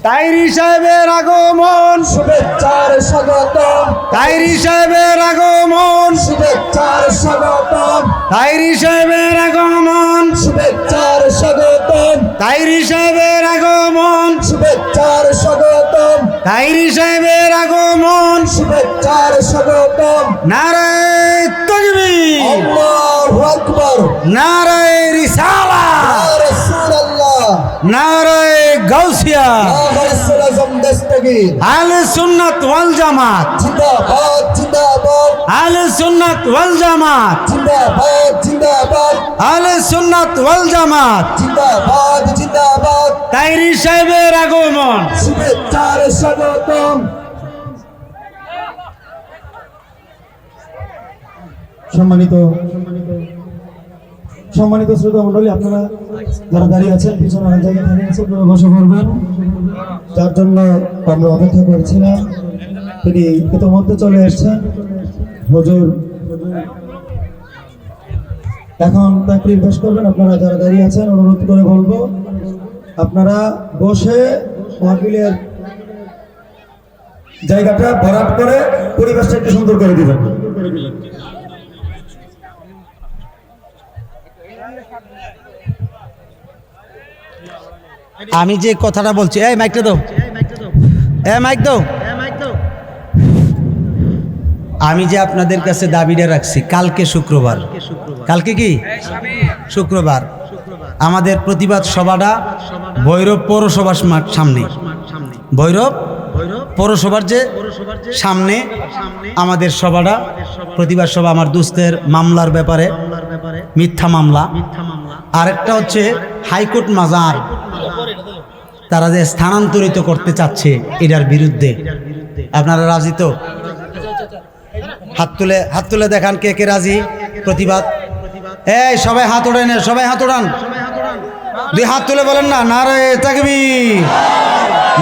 তাইরি সাহেবের আগমন, শুভেচ্ছার স্বাগতম, তাইরি সাহেবের আগমন, শুভেচ্ছার স্বাগতম, তাইরি সাহেবের আগমন, শুভেচ্ছার স্বাগতম, তাইরি সাহেবের আগমন, শুভেচ্ছার স্বাগতম, তাইরি সাহেবের আগমন। শুভেচ্ছার স্বাগতম। নারায়ে তাকবীর, আল্লাহু আকবার, নারায়ে রিসালাত, ইয়া রাসূলুল্লাহ, নারায়ে গাউসিয়া। ইয়া রাসূল আযম দস্তগীর। আহলে সুন্নাত ওয়াল জামাত, জিন্দাবাদ জিন্দাবাদ, আহলে সুন্নাত ওয়াল জামাত, জিন্দাবাদ জিন্দাবাদ, আহলে সুন্নাত ওয়াল জামাত। জিন্দাবাদ জিন্দাবাদ, তাইরি সাহেবের আগমন। শুভেচ্ছার স্বাগতম। সম্মানিত শ্রোতা মণ্ডলী, আপনারা যারা দাঁড়িয়ে আছেন পিছনে অনেক জায়গায় দাঁড়িয়ে আছেন, আপনারা বসে পড়বেন। যার জন্য আমরা অপেক্ষা করছিলাম, তিনি ইতিমধ্যে চলে এসেছেন। হুজুর এখন তাকরীর পেশ করবেন। আপনারা যারা দাঁড়িয়ে আছেন অনুরোধ করে বলবো, আপনারা বসে মাহফিলের জায়গাটা ভরাট করে পরিবেশটা একটু সুন্দর করে দিবেন। আমি যে কথাটা বলছি, এই মাইকটা দাও, মাইক দাও। আমি যে আপনাদের কাছে দাবিটা রাখছি, কালকে শুক্রবার, কালকে কি শুক্রবার আমাদের প্রতিবাদ সভাটা ভৈরব পৌরসভার সামনে, ভৈরব পৌরসভার যে সামনে আমাদের সভাটা, প্রতিবাদ সভা। আমার দোস্তের মামলার ব্যাপারে, মিথ্যা মামলা, আরেকটা হচ্ছে হাইকোর্ট মাজার তারা যে স্থানান্তরিত করতে চাচ্ছে, এটার বিরুদ্ধে। আপনারা রাজি তো? হাত তুলে দেখান কে কে রাজি। প্রতিবাদ, এই সবাই হাত ওড়ান, সবাই হাত ওড়ান, দুই হাত তুলে বলেন না নারায়ে তাকবীর,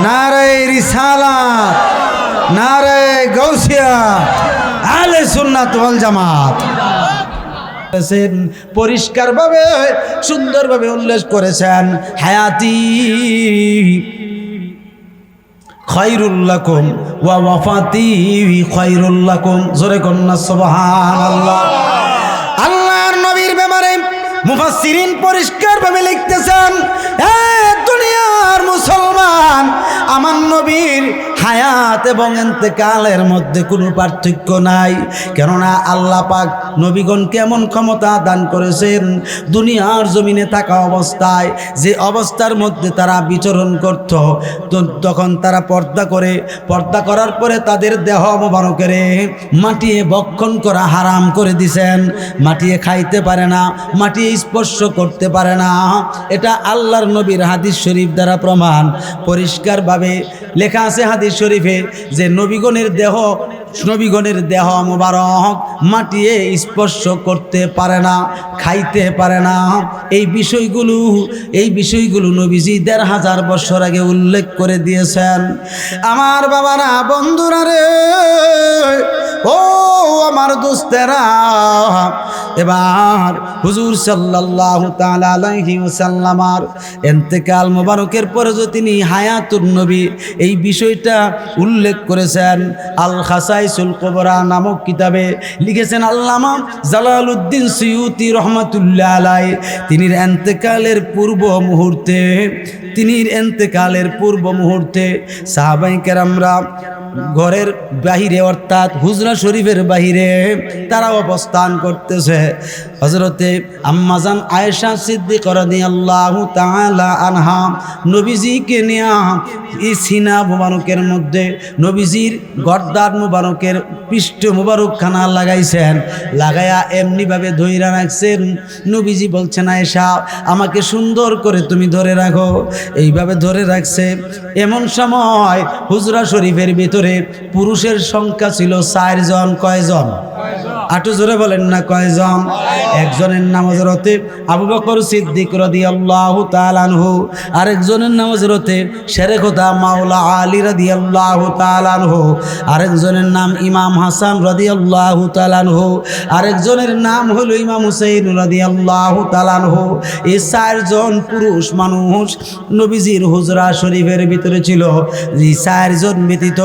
নারায়ে রিসালাত, নারায়ে গাউসিয়া, আহলে সুন্নাত ওয়াল জামাত। পরিষ্কারভাবে সুন্দরভাবে উল্লেখ করেছেন, হায়াতি খায়রুল লাকুম ওয়া ওয়াফাতি খায়রুল লাকুম। জোরে কন্না সুবহানাল্লাহ। আল্লাহর নবীর ব্যাপারে মুফাসসিরিন পরিষ্কারভাবে লিখতেছেন, এ দুনিয়ার মুসলমান, আমার নবীর হায়াত এবং ইন্তেকালের মধ্যে কোনো পার্থক্য নাই। কেননা আল্লাহ পাক নবীগণকে এমন ক্ষমতা দান করেছেন, দুনিয়ার জমিনে থাকা অবস্থায় যে অবস্থার মধ্যে তারা বিচরণ করত, তখন তারা পর্দা করার পরে তাদের দেহ মোবারকের মাটিয়ে ভক্ষণ করা হারাম করে দিছেন। মাটিয়ে খাইতে পারে না, মাটি স্পর্শ করতে পারে না। এটা আল্লাহর নবীর হাদিস শরীফ দ্বারা প্রমাণ। পরিষ্কারভাবে লেখা আছে হাদিস শরীফে যে নবীগণের দেহ মোবারক মাটিয়ে স্পর্শ করতে পারে না, খাইতে পারে না। এই বিষয়গুলো নবীজি ১৫০০ বছর আগে উল্লেখ করে দিয়েছেন। আমার বাবারা, বন্ধুরা রে, ও আমার দোস্তেরা, এবার হুজুর সাল্লাল্লাহু তাআলা আলাইহি ওয়াসাল্লামার ইন্তেকাল মোবারকের পরে যে তিনি হায়াতুন নবী এই বিষয়টা উল্লেখ করেছেন। আল খাসাইসুল কুবরা নামক কিতাবে লিখেছেন আল্লামা জালালউদ্দিন সুয়ুতি রাহমাতুল্লাহ আলাইহি। তিনি ইন্তেকালের পূর্ব মুহূর্তে সাহাবায়ে কেরামরা ঘরের বাহিরে, অর্থাৎ হুজরা শরীফের বাহিরে তারা অবস্থান করতেছে। হযরতে আম্মাজান আয়েশা সিদ্দিকা রাদিয়াল্লাহু তাআলা আনহা নবীজিকে নিয়া এই সিনা মুবারকের মধ্যে নবীজির গর্দান মুবারকের পৃষ্ঠ মুবারক খানা লাগাইছেন, লাগায়া এমনিভাবে ধইরা রাখছেন। নবীজি বলছেন, আয়েশা আমাকে সুন্দর করে তুমি ধরে রাখো। এইভাবে ধরে রাখছে। এমন সময় হুজরা শরীফের ভিতরে পুরুষের সংখ্যা ছিল 4 জন। কয়জন? আটু জোরে বলেন না কয়জন? একজনের নাম হযরতে আবু বকর সিদ্দিক রাদিয়াল্লাহু তাআলা আনহু, আরেকজনের নাম হযরতে শেরেখোদা মাওলা আলী রাদিয়াল্লাহু তাআলা আনহু, আরেকজনের নাম ইমাম হাসান রাদিয়াল্লাহু তাআলা আনহু, আরেকজনের নাম হলো ইমাম হুসাইন রাদিয়াল্লাহু তাআলা আনহু। এই চারজন পুরুষ মানুষ নবীজির হুজরা শরীফের ভিতরে ছিল। এই চারজন ব্যতীত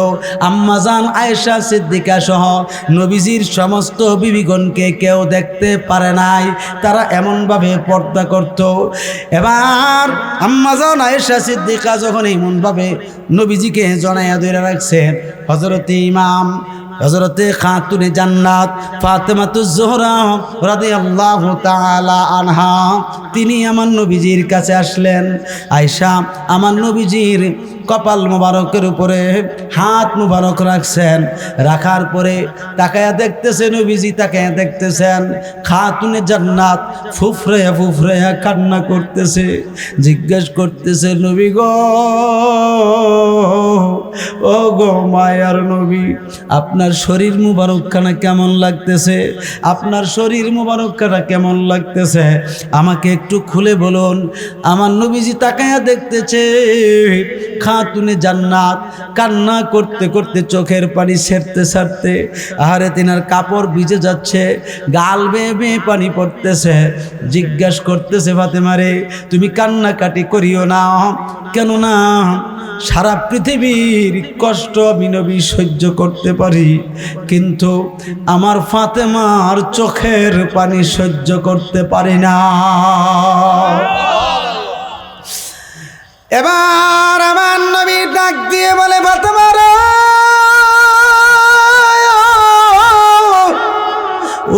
আম্মাজান আয়েশা সিদ্দিকা সহ নবীজির সমস্ত বিবিগণকে কেউ দেখতে পারে নাই। তারা এমনভাবে পর্দা করত। এবার আম্মাজান আয়েশা সিদ্দিকা যখন এমনভাবে নবীজিকে জনাইয়া ধরে রাখছে, হযরতে ইমাম হযরতে খাতুনে জান্নাত ফাতেমাতুজ জোহরা রাদিয়াল্লাহু তাআলা আনহা তিনি আমার নবীজির কাছে আসলেন। আয়েশা আমার নবীজির কপাল মোবারকের উপরে হাত মোবারক রাখছেন, রাখার পরে তাকায়া দেখতেছে নবীজি, তাকায়া দেখতেছেন খাতুনে জান্নাত ফুফরে ফুফরে কান্না করতেছে। জিজ্ঞেস করতেছে, নবী গো, ও গো মায়ার নবী, আপনার শরীর মুবারকখানা কেমন লাগতেছে? আপনার শরীর মুবারকখানা কেমন লাগতেছে? আমাকে একটু খুলে বলুন। আমার নবীজি তাকায়া দেখতেছে খাতুনে জান্নাত কান্না করতে করতে চোখের পানি ছেড়তে ছাড়তে আহারে তিনার কাপড় ভিজে যাচ্ছে, গাল বেয়ে বেয়ে পানি পড়তেছে। জিজ্ঞাসা করতেছে, ফাতেমারে তুমি কান্নাকাটি করিও না, কেননা সারা পৃথিবীর কষ্ট আমি নবী সহ্য করতে পারি, কিন্তু আমার ফাতেমার চোখের পানি সহ্য করতে পারি না। এবার আমার নবী ডাক দিয়ে বলে, ফাতেমা রে,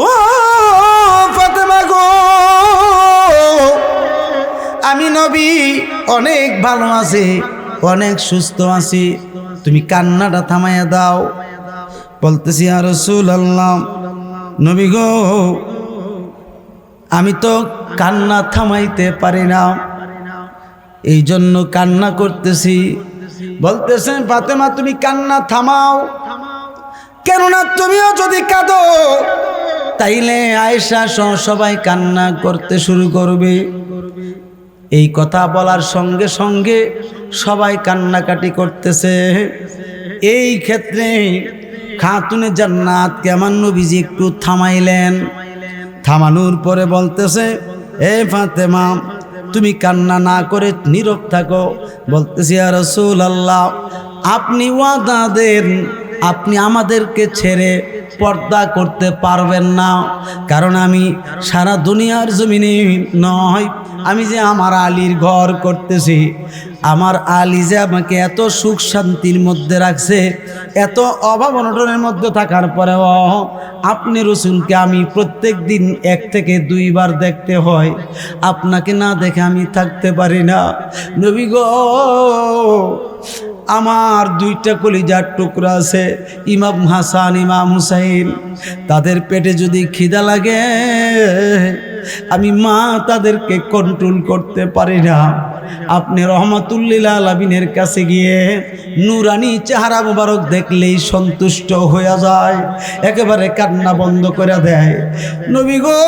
ও ফাতেমা গো, আমি নবী অনেক ভালো আছি, অনেক সুস্থ আছি, তুমি কান্নাটা থামাইয়া দাও। বলতেছি, ইয়া রাসূলুল্লাহ, নবী গো, আমি তো কান্না থামাইতে পারি না, এই জন্য কান্না করতেছি। বলতেছেন, ফাতেমা তুমি কান্না থামাও, কেননা তুমিও যদি কাঁদো তাইলে আয়েশা সহ সবাই কান্না করতে শুরু করবে। এই কথা বলার সঙ্গে সঙ্গে সবাই কান্নাকাটি করতেছে। এই ক্ষেত্রে খাতুনে জান্নাতকে আমার নবীজি একটু থামাইলেন। থামানোর পরে বলতেছে, এ ফাতেমা তুমি কান্না না করে নীরব থাকো। বলতেছি, ইয়া রাসূলুল্লাহ, আপনি ওয়াদা দেন আপনি আমাদেরকে ছেড়ে পর্দা করতে পারবেন না, কারণ আমি সারা দুনিয়ার জমিনে নয়, আমি যে আমার আলীর ঘর করতেছি, আমার আলী যে আমাকে এত সুখ শান্তির মধ্যে রাখছে, এত অভাব অনটনের মধ্যে থাকার পরেও আপনি রসুলকে আমি প্রত্যেক দিন 1 থেকে 2 বার দেখতে হয়, আপনাকে না দেখে আমি থাকতে পারি না। নবী গো, আমার 2টা কলিজার টুকরা আছে, ইমাম হাসান ইমাম হুসাইন, তাদের পেটে যদি খিদা লাগে আমি মা তাদেরকে কন্ট্রোল করতে পারি না। আপনি রহমাতুল্লিল আলামিনের কাছে গিয়ে নুরানি চেহারা মুবারক দেখলেই সন্তুষ্ট হয়ে যায়, একেবারে কান্না বন্ধ করে দেয়। নবী গো,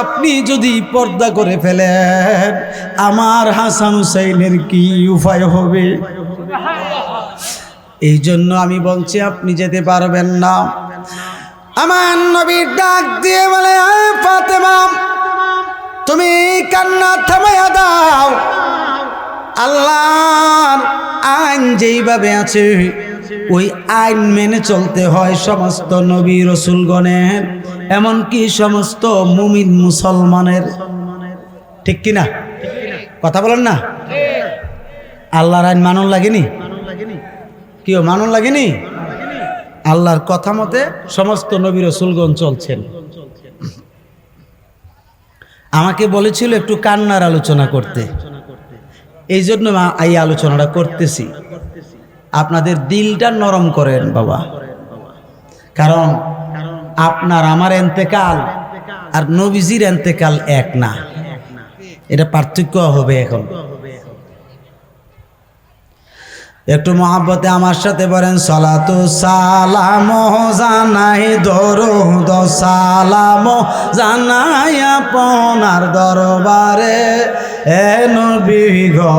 আপনি যদি পর্দা করে ফেলেন আমার হাসান হুসাইনের কি উপায় হবে? এই জন্য আমি বলছি আপনি যেতে পারবেন না। আমার নবী ডাক দিয়ে বলে, ফাতেমা তুমি কান্না থামাইয়া দাও, আল্লাহর আইন যেইভাবে আছে ওই আইন মেনে চলতে হয় সমস্ত নবী রসুলগণের, এমনকি সমস্ত মুমিন মুসলমানের। ঠিক কিনা? কথা বলেন না? আল্লাহর আইন মানন লাগেনি? কেউ মানন লাগেনি? আল্লাহর কথা মতে সমস্ত নবী রাসূলগণ চলছেন। আমাকে বলেছিল একটু কান্নার আলোচনা করতে, এই জন্য এই আলোচনাটা করতেছি। আপনাদের দিলটা নরম করেন বাবা, কারণ আপনার আমার এন্তেকাল আর নবীজির এন্তেকাল এক না, এটা পার্থক্য হবে এখন। একটু মহাব্বতে আমার সাথে বলেন সালাতু সালাম জানাই দরুদ সালাম জানাই আপনার দরবারে এ নবী গো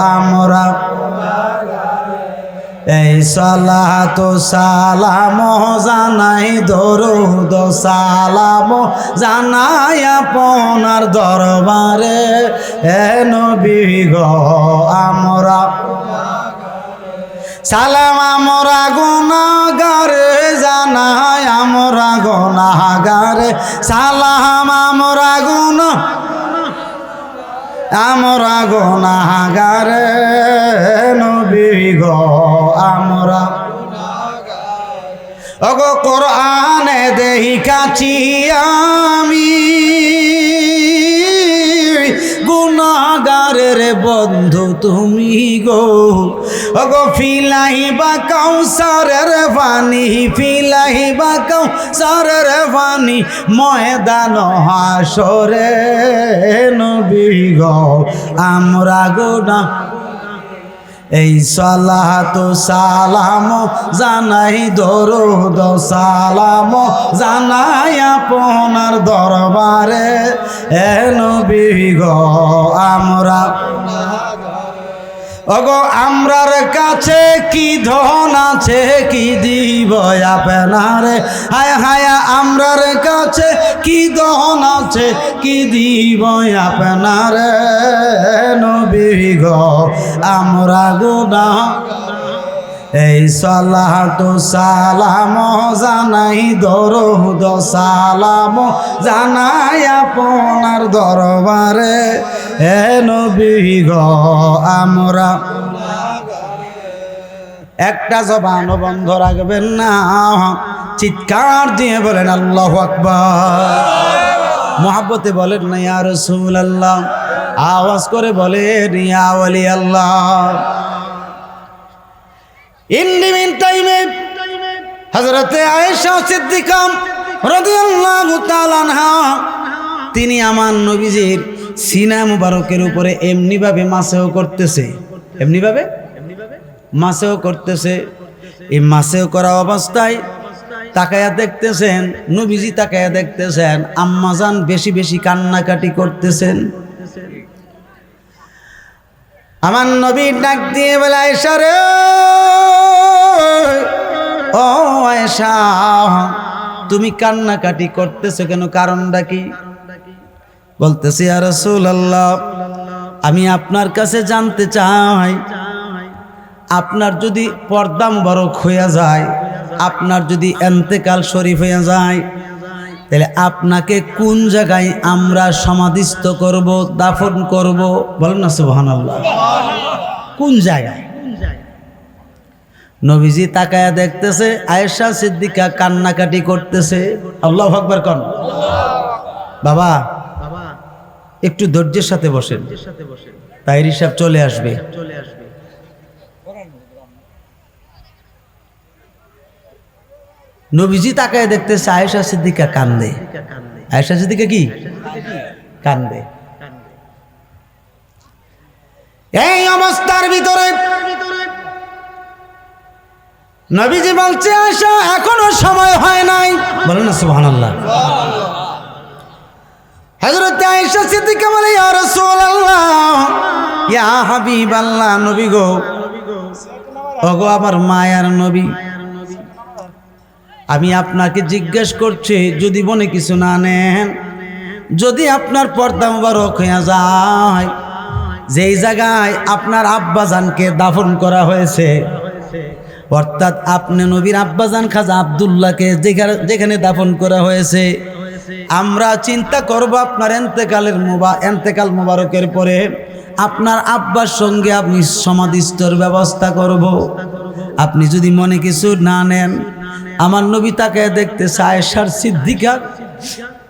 আমরা এই সালাতু সালাম জানাই দরুদ সালাম জানাই আপনার দরবারে এ নবী গো আমরা সালাম আমরা গুনাহগারে জানাই আমরা গুনাহগারে সালাম আমরা গুনাহগারে নবী গো আমরা ওগো কোরআনে দেখিয়াছি আমি গুনাহগারের বন্ধু তুমি গো ওগো ফিলাহিবা কাউসারের পানি ফিলাহিবা কাউসারের পানি ময়দান হাসরে নবী গো আমরা গুনাহ এই সালাতু সালাম জানাই দরুদ সালাম জানাই আপনার দরবারে এ নবী গো আমরা ওগো আমরার কাছে কি ধন আছে কি দিব আপনারে হায় হায় আমরার কাছে কি ধন আছে কি দিব আপনারে নবী গো আমরা গুনাহ এই সালাতু সালাম জানাই দরুদ সালাম জানাই আপনার দরবারে হে নবী গো আমরা একটা জবান বন্ধ রাখবেন না চিৎকার দিয়ে বলেন আল্লাহু আকবার মুহাব্বতে বলেন না ইয়া রাসূলুল্লাহ আওয়াজ করে বলেন ইয়া ওয়ালি আল্লাহ In the meantime, Hazrat Aisha Siddiqa রাদিয়াল্লাহু তাআলা আনহা তিনি আমার নবীজির সিনা মুবারকের উপরে এমনিভাবে মাসেও করতেছে এমনিভাবে মাসেও করতেছে এই মাসেও করা অবস্থায় তাকায়া দেখতেছেন নবীজি তাকায়া দেখতেছেন আম্মাজান বেশি বেশি কান্নাকাটি করতেছেন আমার নবী ডাক দিয়ে বলে আয়েশা রে ও আয়েশা তুমি কান্নাকাটি করতেছো কেন কারণটা কি বলতেছি ইয়া রাসূলুল্লাহ আমি আপনার কাছে জানতে চাই আপনার যদি পর্দা মুবারক হয়ে যায় আপনার যদি ইন্তেকাল শরীফ হয়ে যায় তাহলে আপনাকে কোন জায়গায় আমরা সমাধিস্থ করব দাফন করব বলেন না সুবহানাল্লাহ কোন জায়গায় নবীজি তাকায়া দেখতেছে আয়েশা সিদ্দিকা কান্নাকাটি করতেছে আল্লাহু আকবার কোন বাবা একটু ধৈর্যের সাথে বসেন তাইরি সাহেব চলে আসবে নবীজি তাকায় দেখতেছে আয়েশা সিদ্দিকা কান্দে আয়েশা সিদ্দিকা কি কান্দে এই অবস্থার ভিতরে নবীজি বলছে আয়েশা এখনো সময় হয় নাই বলেন না সুবহানাল্লাহ হযরত আয়েশা সিদ্দিকা বলে ইয়া রাসূলুল্লাহ ইয়া হাবিবাল্লাহ নবী গো ওগো আমার মায়ার নবী আমি আপনাকে জিজ্ঞেস করছি যদি মনে কিছু না নেন যদি আপনার পর্দা মুবারক হয়ে যায় যেই জায়গায় আপনার আব্বাজানকে দাফন করা হয়েছে অর্থাৎ আপনি নবীর আব্বাজান খাজা আব্দুল্লাহকে যেখানে দাফন করা হয়েছে আমরা চিন্তা করব আপনার এন্তেকাল মুবারকের পরে আপনার আব্বার সঙ্গে আপনি সমাধিস্থর ব্যবস্থা করব আপনি যদি মনে কিছু না নেন আমার নবী তাকে দেখতেছে আয়েশার সিদ্দিকা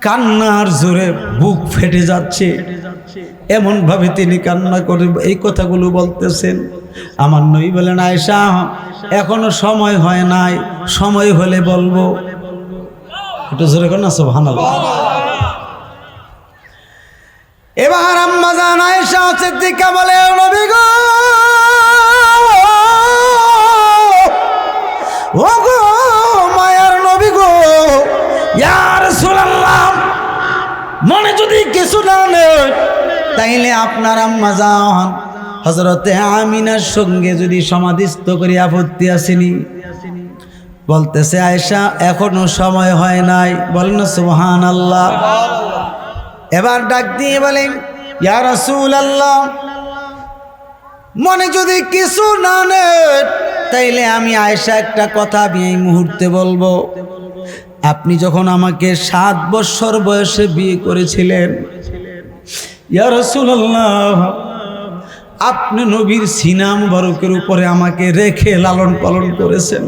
কান্নার জোরে বুক ফেটে যাচ্ছে এমন ভাবে তিনি কান্না করে এই কথাগুলো বলতেছেন আমার নবী বলেন আয়েশা এখনো সময় হয় নাই সময় হলে বলবো একটু জোরে কর না সুবহানাল্লাহ এবার আম্মা জান আয়েশা সিদ্দিকা বলে নবী গো তাইলে আপনার আম্মা জান হযরতে আমিনার সঙ্গে যদি সমাধিস্থ করি আপত্তি আসেনি? বলতেছে আয়েশা এখনো সময় হয় নাই। বলেন না সুবহানাল্লাহ। এবার ডাক দিয়ে বলেন ইয়া রাসূলুল্লাহ, মনে যদি কিছু না নেন তাইলে আমি আয়েশা একটা কথা আমি এই মুহূর্তে বলবো। আপনি যখন আমাকে 7 বছর বয়সে বিয়ে করেছিলেন, ইয়া রাসূলুল্লাহ, আপনি নবীর সিনা মুবারকের উপরে আমাকে রেখে লালন পালন করেছেন,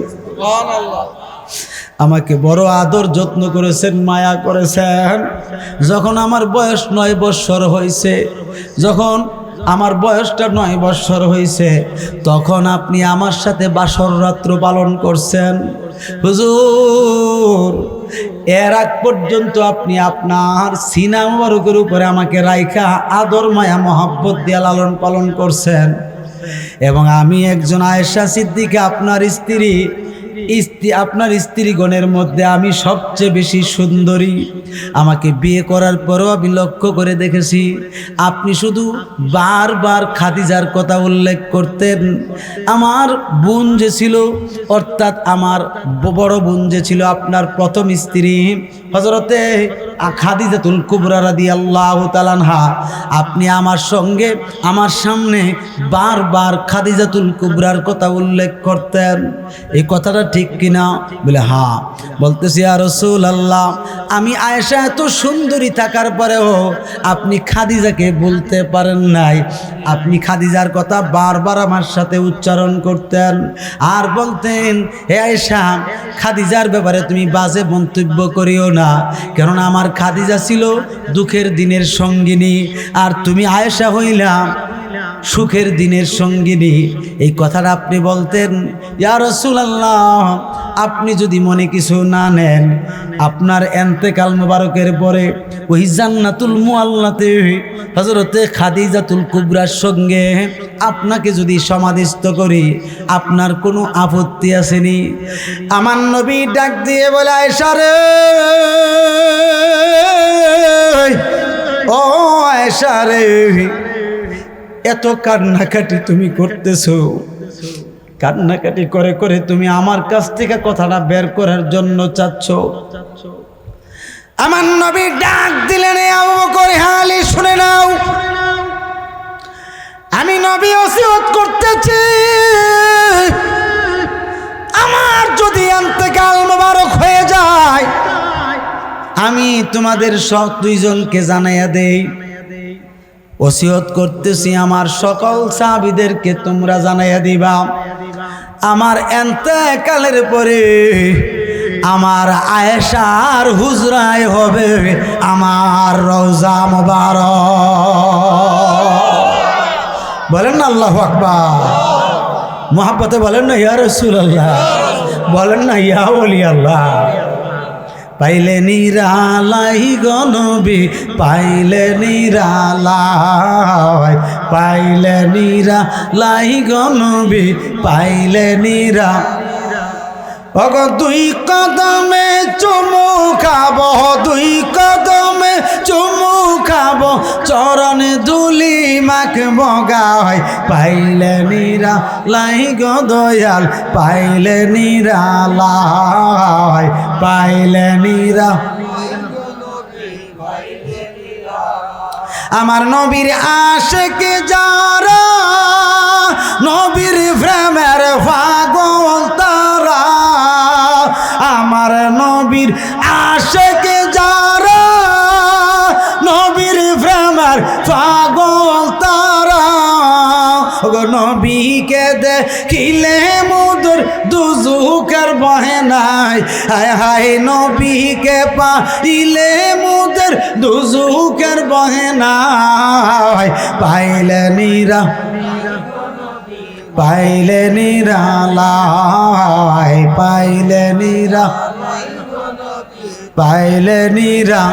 আমাকে বড় আদর যত্ন করেছেন, মায়া করেছেন। যখন আমার বয়স 9 বছর হয়েছে, যখন আমার বয়সটা 9 বছর হয়েছে, তখন আপনি আমার সাথে বাসর রাত্র পালন করছেন। হুজুর, এর আগ পর্যন্ত আপনি আপনার সিনা মুবারকের উপরে আমাকে রাইখা আদর মায়া মহব্বত দিয়ে লালন পালন করছেন। এবং আমি একজন আয়েশা সিদ্দিকা, আপনার স্ত্রী, আপনার স্ত্রীগণের মধ্যে আমি সবচেয়ে বেশি সুন্দরী। আমাকে বিয়ে করার পরও আমি লক্ষ্য করে দেখেছি আপনি শুধু বারবার খাদিজার কথা উল্লেখ করতেন। আমার বোন যে ছিল, অর্থাৎ আমার বড় বোন যে ছিল, আপনার প্রথম স্ত্রী হযরতে খাদিজাতুল কুবরা রাদিয়াল্লাহু তাআলা আনহা, আপনি আমার সঙ্গে আমার সামনে বারবার খাদিজাতুল কুবরার কথা উল্লেখ করতেন। এই কথাটা ঠিক কিনা? বলে হ্যাঁ। বলতেছি ইয়া রাসূলুল্লাহ, আমি আয়েশা এত সুন্দরী থাকার পরেও আপনি খাদিজাকে বলতে পারেন নাই। আপনি খাদিজার কথা বারবার আমার সাথে উচ্চারণ করতেন আর বলতেন, হে আয়েশা, খাদিজার ব্যাপারে তুমি বাজে মন্তব্য করিও না, কারণ আমার খাদিজা ছিল দুঃখের দিনের সঙ্গিনী আর তুমি আয়েশা হইলা সুখের দিনের সঙ্গিনী। এই কথাটা আপনি বলতেন। ইয়া রাসূলুল্লাহ, আপনি যদি মনে কিছু না নেন, আপনার এন্তেকাল মুবারকের পরে ওই জান্নাতুল মুআল্লাতে হযরতে খাদিজাতুল কুবরার সঙ্গে আপনাকে যদি সমাধিস্থ করি, আপনার কোনো আপত্তি আসেনি? আমার নবী ডাক দিয়ে বলে, আয়েশা রে, ও আয়েশা রে, এত কান্নাকাটি তুমি করতেছো, কান্নাকাটি করে করে তুমি আমার কাছ থেকে কথাটা বের করার জন্য চাচ্ছ। আমার নবী ডাক দিলেন, আবু বকর, হালি শুনে নাও, আমি নবী ওসিয়ত করতেছি, আমার যদি ইন্তেকাল মোবারক হয়ে যায়, আমি তোমাদের সব দুইজনকে জানাইয়া দেই, ওসিয়ত করতেছি আমার সকল সাহাবীদেরকে তোমরা জানাইয়া দিবা, আমার ইন্তেকালের পরে আমার আয়েশার হুজরায় হবে আমার রওজা মুবারক। বলেন না আল্লাহু আকবার। মুহাব্বতে বলেন না ইয়া রাসূলুল্লাহ, বলেন না ইয়া ওলি আল্লাহ। পাইলে নিরালাই গো নবী, পাইলে নিরালাই, পাইলে নিরালাই গো নবী, পাইলে নিরা। ওগো দুই কদমে চুমু খাবো, দুই কদমে চুমু খাবো, চরণ ধুলি মাখবো গায়, পাইলে নিরালাই গো দয়াল, পাইলে নিরালাই, পাইলে নিরা। আমার নবীর আশিক যারা, নবীর প্রেমের পাগল তারা, আমার নবীর আশিক যারা, নবীর প্রেমের পাগল তারা, নবীকে দেখিলে মুদুর দুজুকের বহে নাই, হায় হায় নবীকে পাইলে মুদের দুজুকের বহে নাই, পাইলে নিরা, পাইলে নিরালাই, পাইলে নিরা, পাইলে নিরা।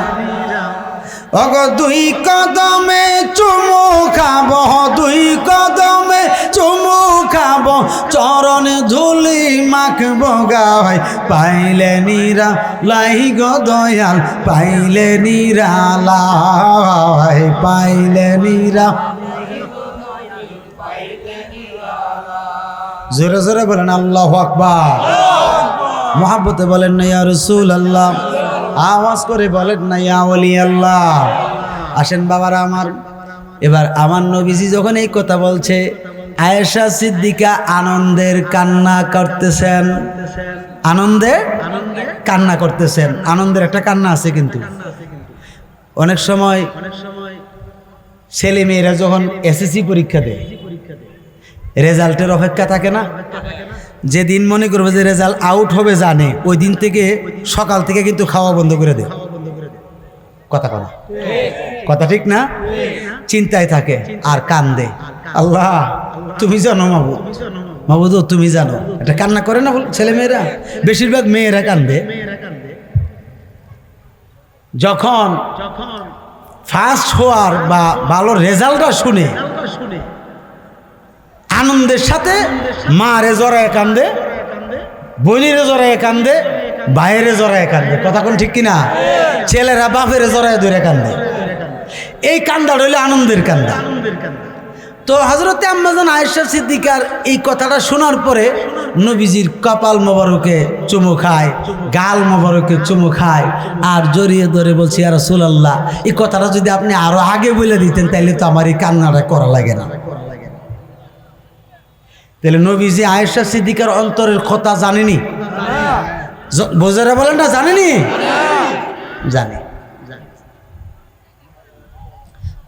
ওগো দুই কদমে চুমু খাবো, দুই কদমে চুমু খাবো চরণে ধুলি মাখবো গায় পাইলে নিরা লাই গো দয়াল পাইলে নিরালাই পাইলে নিরা জোরে জোরে বলেন আল্লাহু আকবার মোহাব্বতে বলেন না ইয়া রাসূলুল্লাহ আওয়াজ করে বলেন না ইয়া ওলি আল্লাহ আসেন বাবারা আমার এবার আমার নবীজি যখন এই কথা বলছে আয়েশা সিদ্দিকা আনন্দের কান্না করতেছেন আনন্দে কান্না করতেছেন আনন্দের একটা কান্না আছে কিন্তু অনেক সময় ছেলে মেয়েরা যখন এসএসসি পরীক্ষা দেয় রেজাল্টের অপেক্ষা থাকে না যেদিন মনে করবে যে রেজাল্ট আউট হবে জানে ওই দিন থেকে সকাল থেকে কিন্তু খাওয়া বন্ধ করে দেয় কথা ঠিক না চিন্তায় থাকে আর কান্দে আল্লাহ তুমি জানো মাবুদ তুমি জানো এটা কান্না করে না ছেলে মেয়েরা বেশিরভাগ মেয়েরা কান্দে যখন ফার্স্ট হওয়ার বা ভালো রেজাল্টটা শুনে আনন্দের সাথে মারে জড়ায় কান্দে বোনেরে জড়ায় কান্দে ভাইয়েরে জড়ায় কান্দে কথা কোন ঠিক কিনা ছেলেরা বাপের জড়ায় ধরে কান্দে এই কান্দা হইলে আনন্দের কান্দা তো হযরতে আম্মাজান আয়েশা সিদ্দিকার এই কথাটা শোনার পরে নবীজির কপাল মোবারকে চুমু খায় গাল মোবারকে চুমু খায় আর জড়িয়ে ধরে বলছি ইয়া রাসূলুল্লাহ এই কথাটা যদি আপনি আরো আগে বলে দিতেন তাহলে তো আমার এই কান্নাটা করা লাগে না তাহলে নবীজি আয়েশা সিদ্দিকার অন্তরের কথা জানেনি বোঝারা বলেন না জানেনি জানে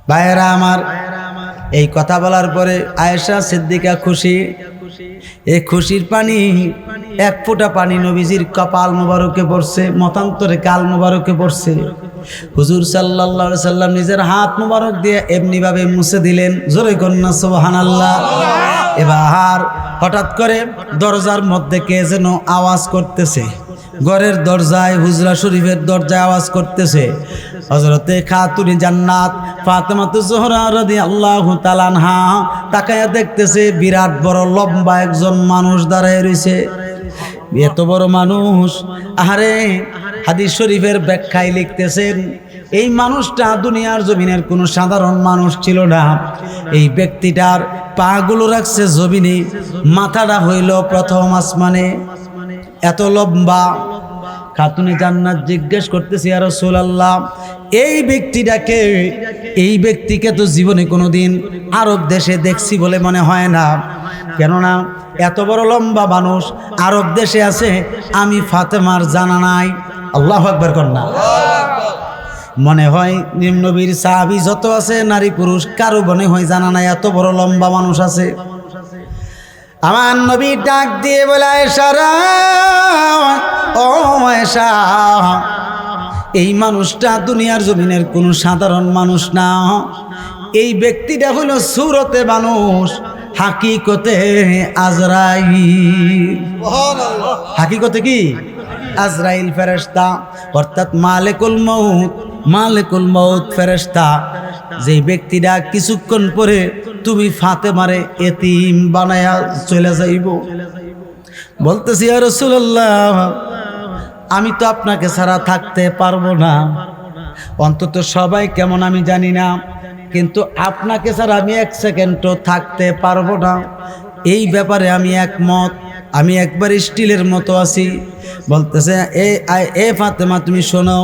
ভাইয়েরা আমার এই কথা বলার পরে আয়েশা সিদ্দিকা খুশি এই খুশির পানি এক ফোঁটা পানি নবীজির কপাল মোবারকে পড়ছে মতান্তরে গাল মোবারকে পড়ছে হুজুর সাল্লাল্লাহু আলাইহি সাল্লাম নিজের হাত মোবারক দিয়ে এমনি ভাবে মুছে দিলেন জোরে কন্যা সুবহানাল্লাহ এবার হঠাৎ করে দরজার মধ্যে কে যেন আওয়াজ করতেছে ঘরের দরজায় হুজরা শরীফের দরজায় আওয়াজ করতেছে হযরতে খাতুনে জান্নাত ফাতেমাতুজ জোহরা রাদিয়াল্লাহু তাআলা আনহা তাকায়া দেখতেছে বিরাট বড় লম্বা একজন মানুষ দাঁড়ায় রয়েছে এত বড় মানুষ আরে হাদিস শরীফের ব্যাখ্যায় লিখতেছেন এই মানুষটা দুনিয়ার জমিনের কোনো সাধারণ মানুষ ছিল না এই ব্যক্তিটার পাগুলো রাখছে জমিনে মাথাটা হইল প্রথম আসমানে এত লম্বা খাতুনে জান্নাত জিজ্ঞেস করতেছি ইয়া রাসূলুল্লাহ এই ব্যক্তিকে তো জীবনে কোনোদিন আরব দেশে দেখছি বলে মনে হয় না কেননা এত বড় লম্বা মানুষ আরব দেশে আছে আমি ফাতেমার জানা নাই আল্লাহু আকবার কন্যা মনে হয় নবীর সাহাবী যত আছে নারী পুরুষ কারো মনে হয় জানা নাই এত বড় লম্বা মানুষ আছে আমার নবী ডাক দিয়ে বলে আয়েশা ও আয়েশা এই মানুষটা দুনিয়ার জমিনের কোনো সাধারণ মানুষ না এই ব্যক্তিটা হলো সুরতে মানুষ হাকিকতে আজরাইল হাকিকতে কি আজরাইল ফেরেশতা অর্থাৎ মালিকুল মউত ফেরেশতা যে ব্যক্তিটা কিছুক্ষণ পরে তুমি ফাতেমারে এতিম বানায়া চলে যাইব বলতেছি ইয়া রাসূলুল্লাহ আমি তো আপনাকে ছাড়া থাকতে পারবো না অন্তত সবাই কেমন আমি জানি না কিন্তু আপনাকে ছাড়া আমি এক সেকেন্ডও থাকতে পারবো না এই ব্যাপারে আমি একমত আমি একবার স্টিলের মতো আছি বলতেছে এ ফাতেমা তুমি শোনো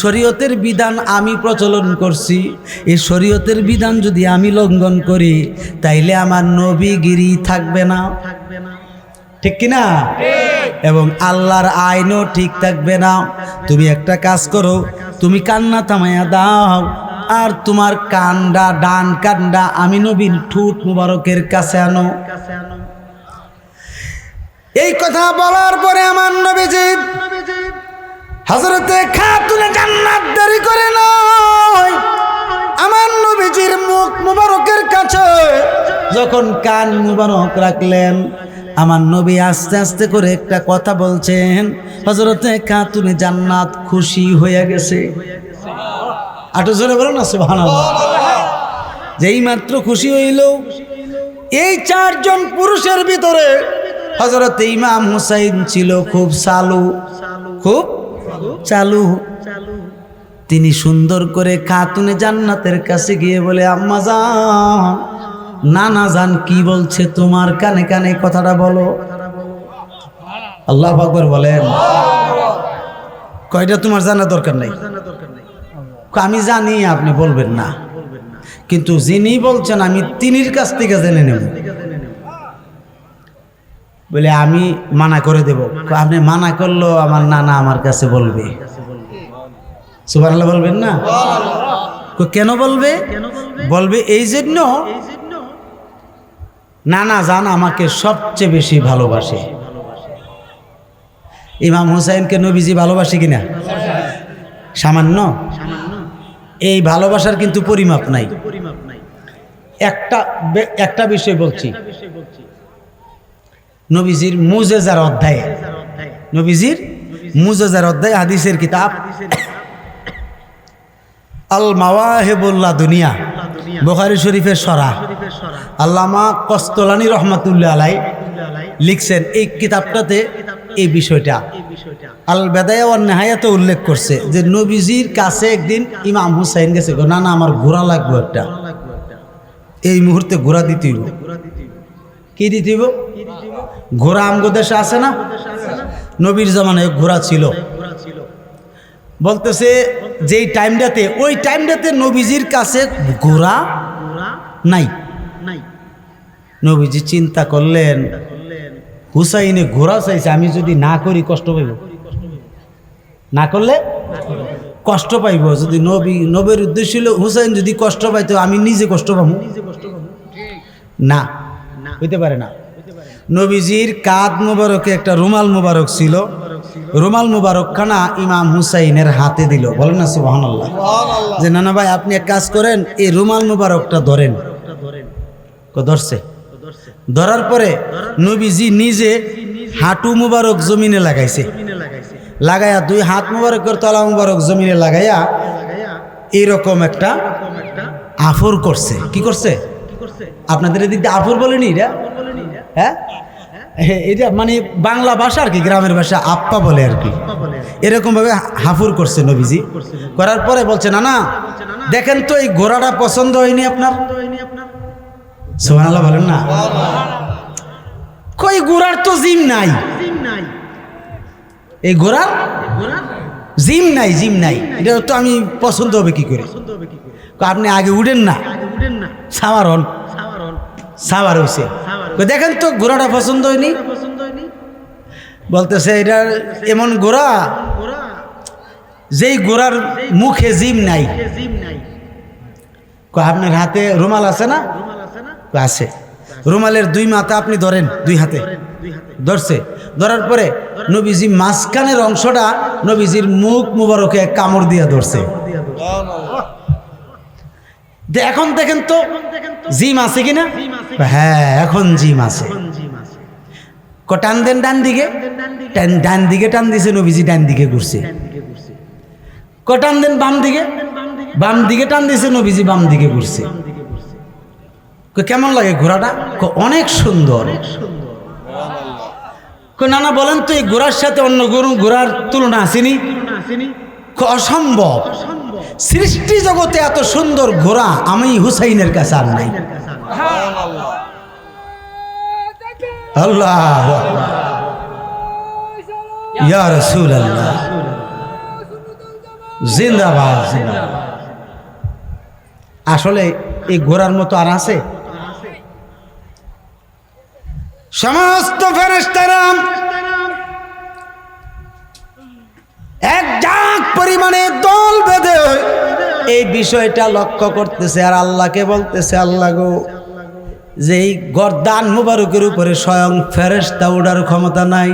শরীয়তের বিধান আমি প্রচলন করছি এই শরীয়তের বিধান যদি আমি লঙ্ঘন করি তাইলে আমার নবীগিরি থাকবে না ঠিক কিনা এবং আল্লাহর আইনও ঠিক থাকবে না তুমি একটা কাজ করো তুমি কান্না থামাইয়া দাও আর তোমার কান্ডা ডান কান্ডা আমি নবীর ঠোঁট মুবারকের কাছে আনো এই কথা বলার পরে আমার নবীজি হযরতে খাতুনে জান্নাত দেরি করে নয় আমার নবীজির মুখ মুবারকের কাছে যখন কান মুবারক রাখলেন আমার নবী আস্তে আস্তে করে একটা কথা বলছেন হযরতে খাতুনে জান্নাত খুশি হয়ে গেছে আটো জোরে বলো না সুবহানাল্লাহ যেই মাত্র খুশি হইল এই 4 জন পুরুষের ভিতরে হযরত ইমাম হুসাইন ছিল খুব খুব চালু। তিনি সুন্দর করে খাতুনে জান্নাতের কাছে গিয়ে বলে, আম্মা জান, নানা জান কি বলছে তোমার কানে কানে কথাটা বলো। আল্লাহু আকবার বলেন। কয়টা তোমার জানা দরকার নাই? আমি জানি আপনি বলবেন না, কিন্তু যিনি বলছেন আমি তিনির কাছ থেকে জেনে নেব। বলে আমি মানা করে দেব। আপনি মানা করলেও আমার নানা আমার কাছে বলবে। সুবহানাল্লাহ বলবেন না? কেন বলবে? বলবে এই জন্য, নানা জান আমাকে সবচেয়ে বেশি ভালোবাসে। ইমাম হুসাইনকে নবীজি ভালোবাসে কিনা? সামান্য। এই ভালোবাসার কিন্তু পরিমাপ নাই। একটা বিষয় বলছি, নবীজির মুজেজার অধ্যায়ে, নবীজির মুজেজার অধ্যায় হাদিসের কিতাব আল মাওয়াহিবুল্লাহ দুনিয়া, বুখারী শরীফের সরাহ, আল্লামা কস্তলানী রহমাতুল্লাহ আলাই লিখছেন। এই কিতাবটাতে এই বিষয়টা আল বেদায়া ওয়ান নেহায়াতে উল্লেখ করছে যে নবীজির কাছে একদিন ইমাম হুসাইন গেছে, না না আমার ঘোড়া লাগবে একটা, এই মুহূর্তে ঘোড়া দিতে হইব। কি দিতে হইব? ঘোড়া আমগো দেশে আছে না? নবীর জামানায় ঘোড়া ছিল। বলতেছে যেই টাইমটাতে, ওই টাইমটাতে নবীজির কাছে ঘোড়া নাই। নবীজি চিন্তা করলেন, হুসাইনে ঘোড়া চাইছে, আমি যদি না করি কষ্ট পাইব, না করলে কষ্ট পাইব। যদি নবীর উদ্দেশ্য ছিল হুসাইন যদি কষ্ট পাইতো আমি নিজে কষ্ট পাবো না, হইতে পারে না। নবীজির কাঁধ মুবারকে একটা রুমাল মুবারক ছিল, রুমাল মুবারক খানা ইমাম হুসাইনের হাতে দিল। বলেন না সুবহানাল্লাহ। যে নানা ভাই আপনি এক কাজ করেন, এই রুমাল মুবারকটা ধরেন। ধরছে। ধরার পরে নবীজি নিজে হাঁটু মুবারক জমিনে লাগাইছে, লাগাইয়া 2 হাত মুবারকের তলা মুবারক জমিনে লাগাইয়া এইরকম একটা আফর করছে। কি করছে? আপনাদের এদিক দিয়ে আফর বলেনি এটা? হ্যাঁ, এটা মানে বাংলা ভাষা আর কি, গ্রামের ভাষা আপ্পা বলে আর কি। এরকম ভাবে হাফুর করছে নবীজি। করার পরে বলছে, না না দেখেন তো এই ঘোড়াটা পছন্দ হয়নি আপনার? সুবহানাল্লাহ বলেন না। কই ঘোড়ার তো জিম নাই, এই ঘোড়ার জিম নাই, জিম নাই, এটা তো আমি পছন্দ হবে কি করে? আপনি আগে উঠেন না, সাওয়ার হন। সাওয়ার হয়েছে, দেখেন তো ঘোড়াটা পছন্দ হয়নি। বলতেছে এটা এমন ঘোড়া যেই ঘোড়ার মুখে জিম নাই। আপনার হাতে রুমাল আছে না? আছে। রুমালের 2 মাথা আপনি ধরেন, 2 হাতে ধরছে। ধরার পরে নবীজি মাঝখানের অংশটা নবীজির মুখ মুবারকে কামড় দিয়া ধরছে। এখন দেখেন তো জিম আছে কিনা? হ্যাঁ এখন জিম আছে। টান দেন ডান দিকে, ডান দিকে টান দিছে, নবীজি ডান দিকে ঘুরছে। টান দেন বাম দিকে, বাম দিকে টান দিছে, নবীজি বাম দিকে ঘুরছে। কেমন লাগে ঘোড়াটা? অনেক সুন্দর। নানা বলেন তো এই ঘোড়ার সাথে অন্য ঘোড়ার তুলনা আসেনি? অসম্ভব। সৃষ্টি জগতে এত সুন্দর ঘোড়া আমি হুসাইনের কাছে আর নাই। আল্লাহু আকবার, ইয়া রাসূলুল্লাহ, জিন্দাবাদ জিন্দাবাদ। আসলে এই ঘোড়ার মতো আর আছে? সমস্ত ফেরেশতারা এক জাক পরিমাণে দল বেঁধে এই বিষয়টা লক্ষ্য করতেছে আর আল্লাহকে বলতেছে, আল্লাহ গো, যে এই গর্দান মুবারকের উপরে স্বয়ং ফেরেশতা ওঠার ক্ষমতা নাই।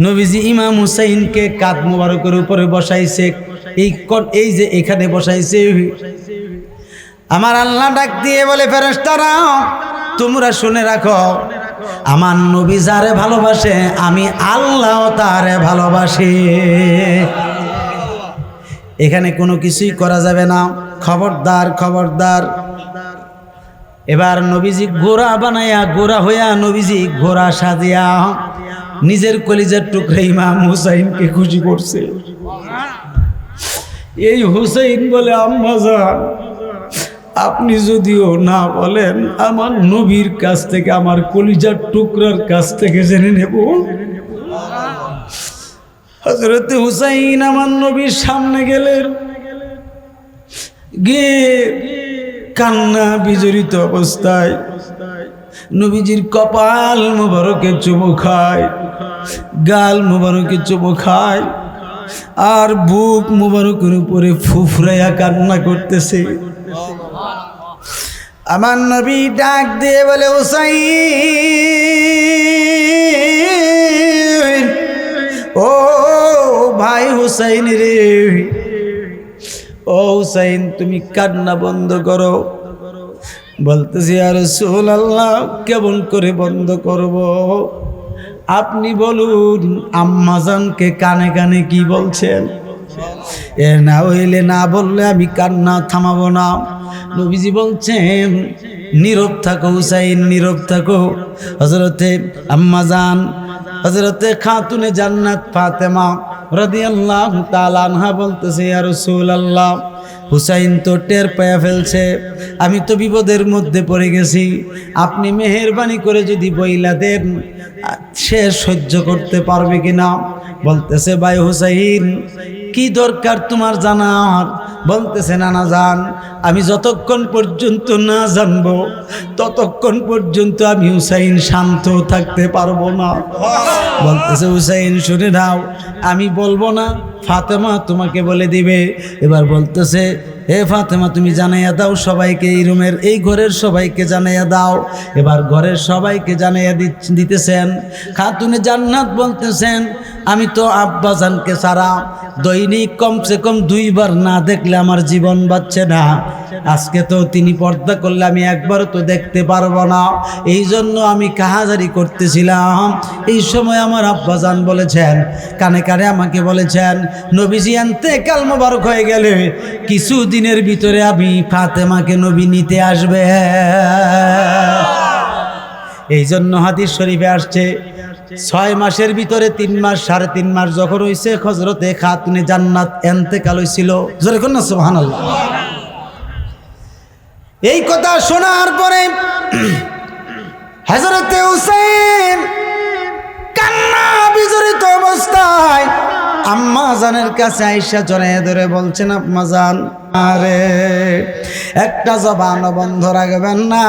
নবীজি ইমাম হুসাইনকে কাঁধ মুবারকের উপরে বসাইছে, এই যে এখানে বসাইছে। আমার আল্লাহ ডাক দিয়ে বলে, ফেরেশতারা তোমরা শুনে রাখো, আমার নবী যারে ভালোবাসে আমি আল্লাহ তারে ভালোবাসি। এখানে কোনো কিছুই করা যাবে না। খবরদার খবরদার, এবার নবীজি ঘোড়া বানায়া ঘোড়া হইয়া নবীজি ঘোড়া সাজিয়া নিজের কলিজার টুকরা ইমাম হুসাইনকে খুশি করছে। এই হুসাইন বলে, আম্মা জান, আপনি যদিও না বলেন, আমার নবীর কাছ থেকে, আমার কলিজার টুকরার কাছ থেকে জেনে নেব। হযরত হুসাইন আমার নবীর সামনে গেলেন, গিয়ে কান্না বিজড়িত অবস্থায় নবীজির কপাল মুবারকে চুমু খায়, গাল মুবারকে চুমু খায়, আর বুক মুবারকের উপরে ফুফরাইয়া কান্না করতেছে। আমার নবী ডাক দিয়ে বলে, হুসাইন, ও ভাই হুসাইন রে, ও হুসাইন, তুমি কান্না বন্ধ করো। বলতেছি, ইয়া রাসূলুল্লাহ, কেমন করে বন্ধ করব? আপনি বলুন, আম্মাজানকে কানে কানে কি বলছেন? এ না হইলে, না বললে আমি কান্না থামাবো না। নবীজি বলছেন, নীরব থাকো হুসাইন, নীরব থাকো। হযরতে আম্মাজান, হযরতে খাতুনে জান্নাত ফাতেমা রাদিয়াল্লাহু তাআলা আনহা বলতেছে, ইয়া রাসূলুল্লাহ, হুসাইন তো টের পেয়ে ফেলছে, আমি তো বিপদের মধ্যে পড়ে গেছি, আপনি মেহেরবানি করে যদি বইলা দেন, সে সহ্য করতে পারবে কিনা? বলতেছে, ভাই হুসাইন, কি দরকার তোমার জানার? বলতেছে, নানা জান, আমি যতক্ষণ পর্যন্ত না জানবো ততক্ষণ পর্যন্ত আমি হুসাইন শান্ত থাকতে পারবো না। বলতেছে, হুসাইন শুনে নাও, আমি বলবো না, ফাতেমা তোমাকে বলে দিবে। এবার বলতেছে, হে ফাতেমা, তুমি জানাইয়া দাও সবাইকে, এই রুমের, এই ঘরের সবাইকে জানাইয়া দাও। এবার ঘরের সবাইকে জানাইয়া দিতেছেন। খাতুনে জান্নাত বলতেছেন, আমি তো আব্বাজানকে ছাড়া দৈনিক কমসে কম 2 বার না দেখলে আমার জীবন বাঁচছে না। আজকে তো তিনি পর্দা করলে আমি একবারও তো দেখতে পারবো না, এই জন্য আমি কাহাজারি করতেছিলাম। এই সময় আমার আব্বাজান বলেছেন, কানে কানে আমাকে বলেছেন, নবীজি ইন্তেকাল মোবারক হয়ে গেলে কিছু দিনের ভিতরে আমি ফাতেমাকে নবী নিতে আসবে। এই জন্য হাদিস শরীফে আসছে, 6 মাসের ভিতরে 3 মাস, 3.5 মাস যখন হয়েছে, হযরতে খাতুনে জান্নাত ইন্তেকাল হয়েছিল। জোরে কর না সুবহানাল্লাহ। এই কথা শোনার পরে হযরতে হুসাইন কান্না বিজড়িত অবস্থায় আম্মা জানের কাছে আয়েশা জড়ায়ে ধরে বলছেন, আম্মা জান, আরে একটা জবান বন্ধ রাখবেন না,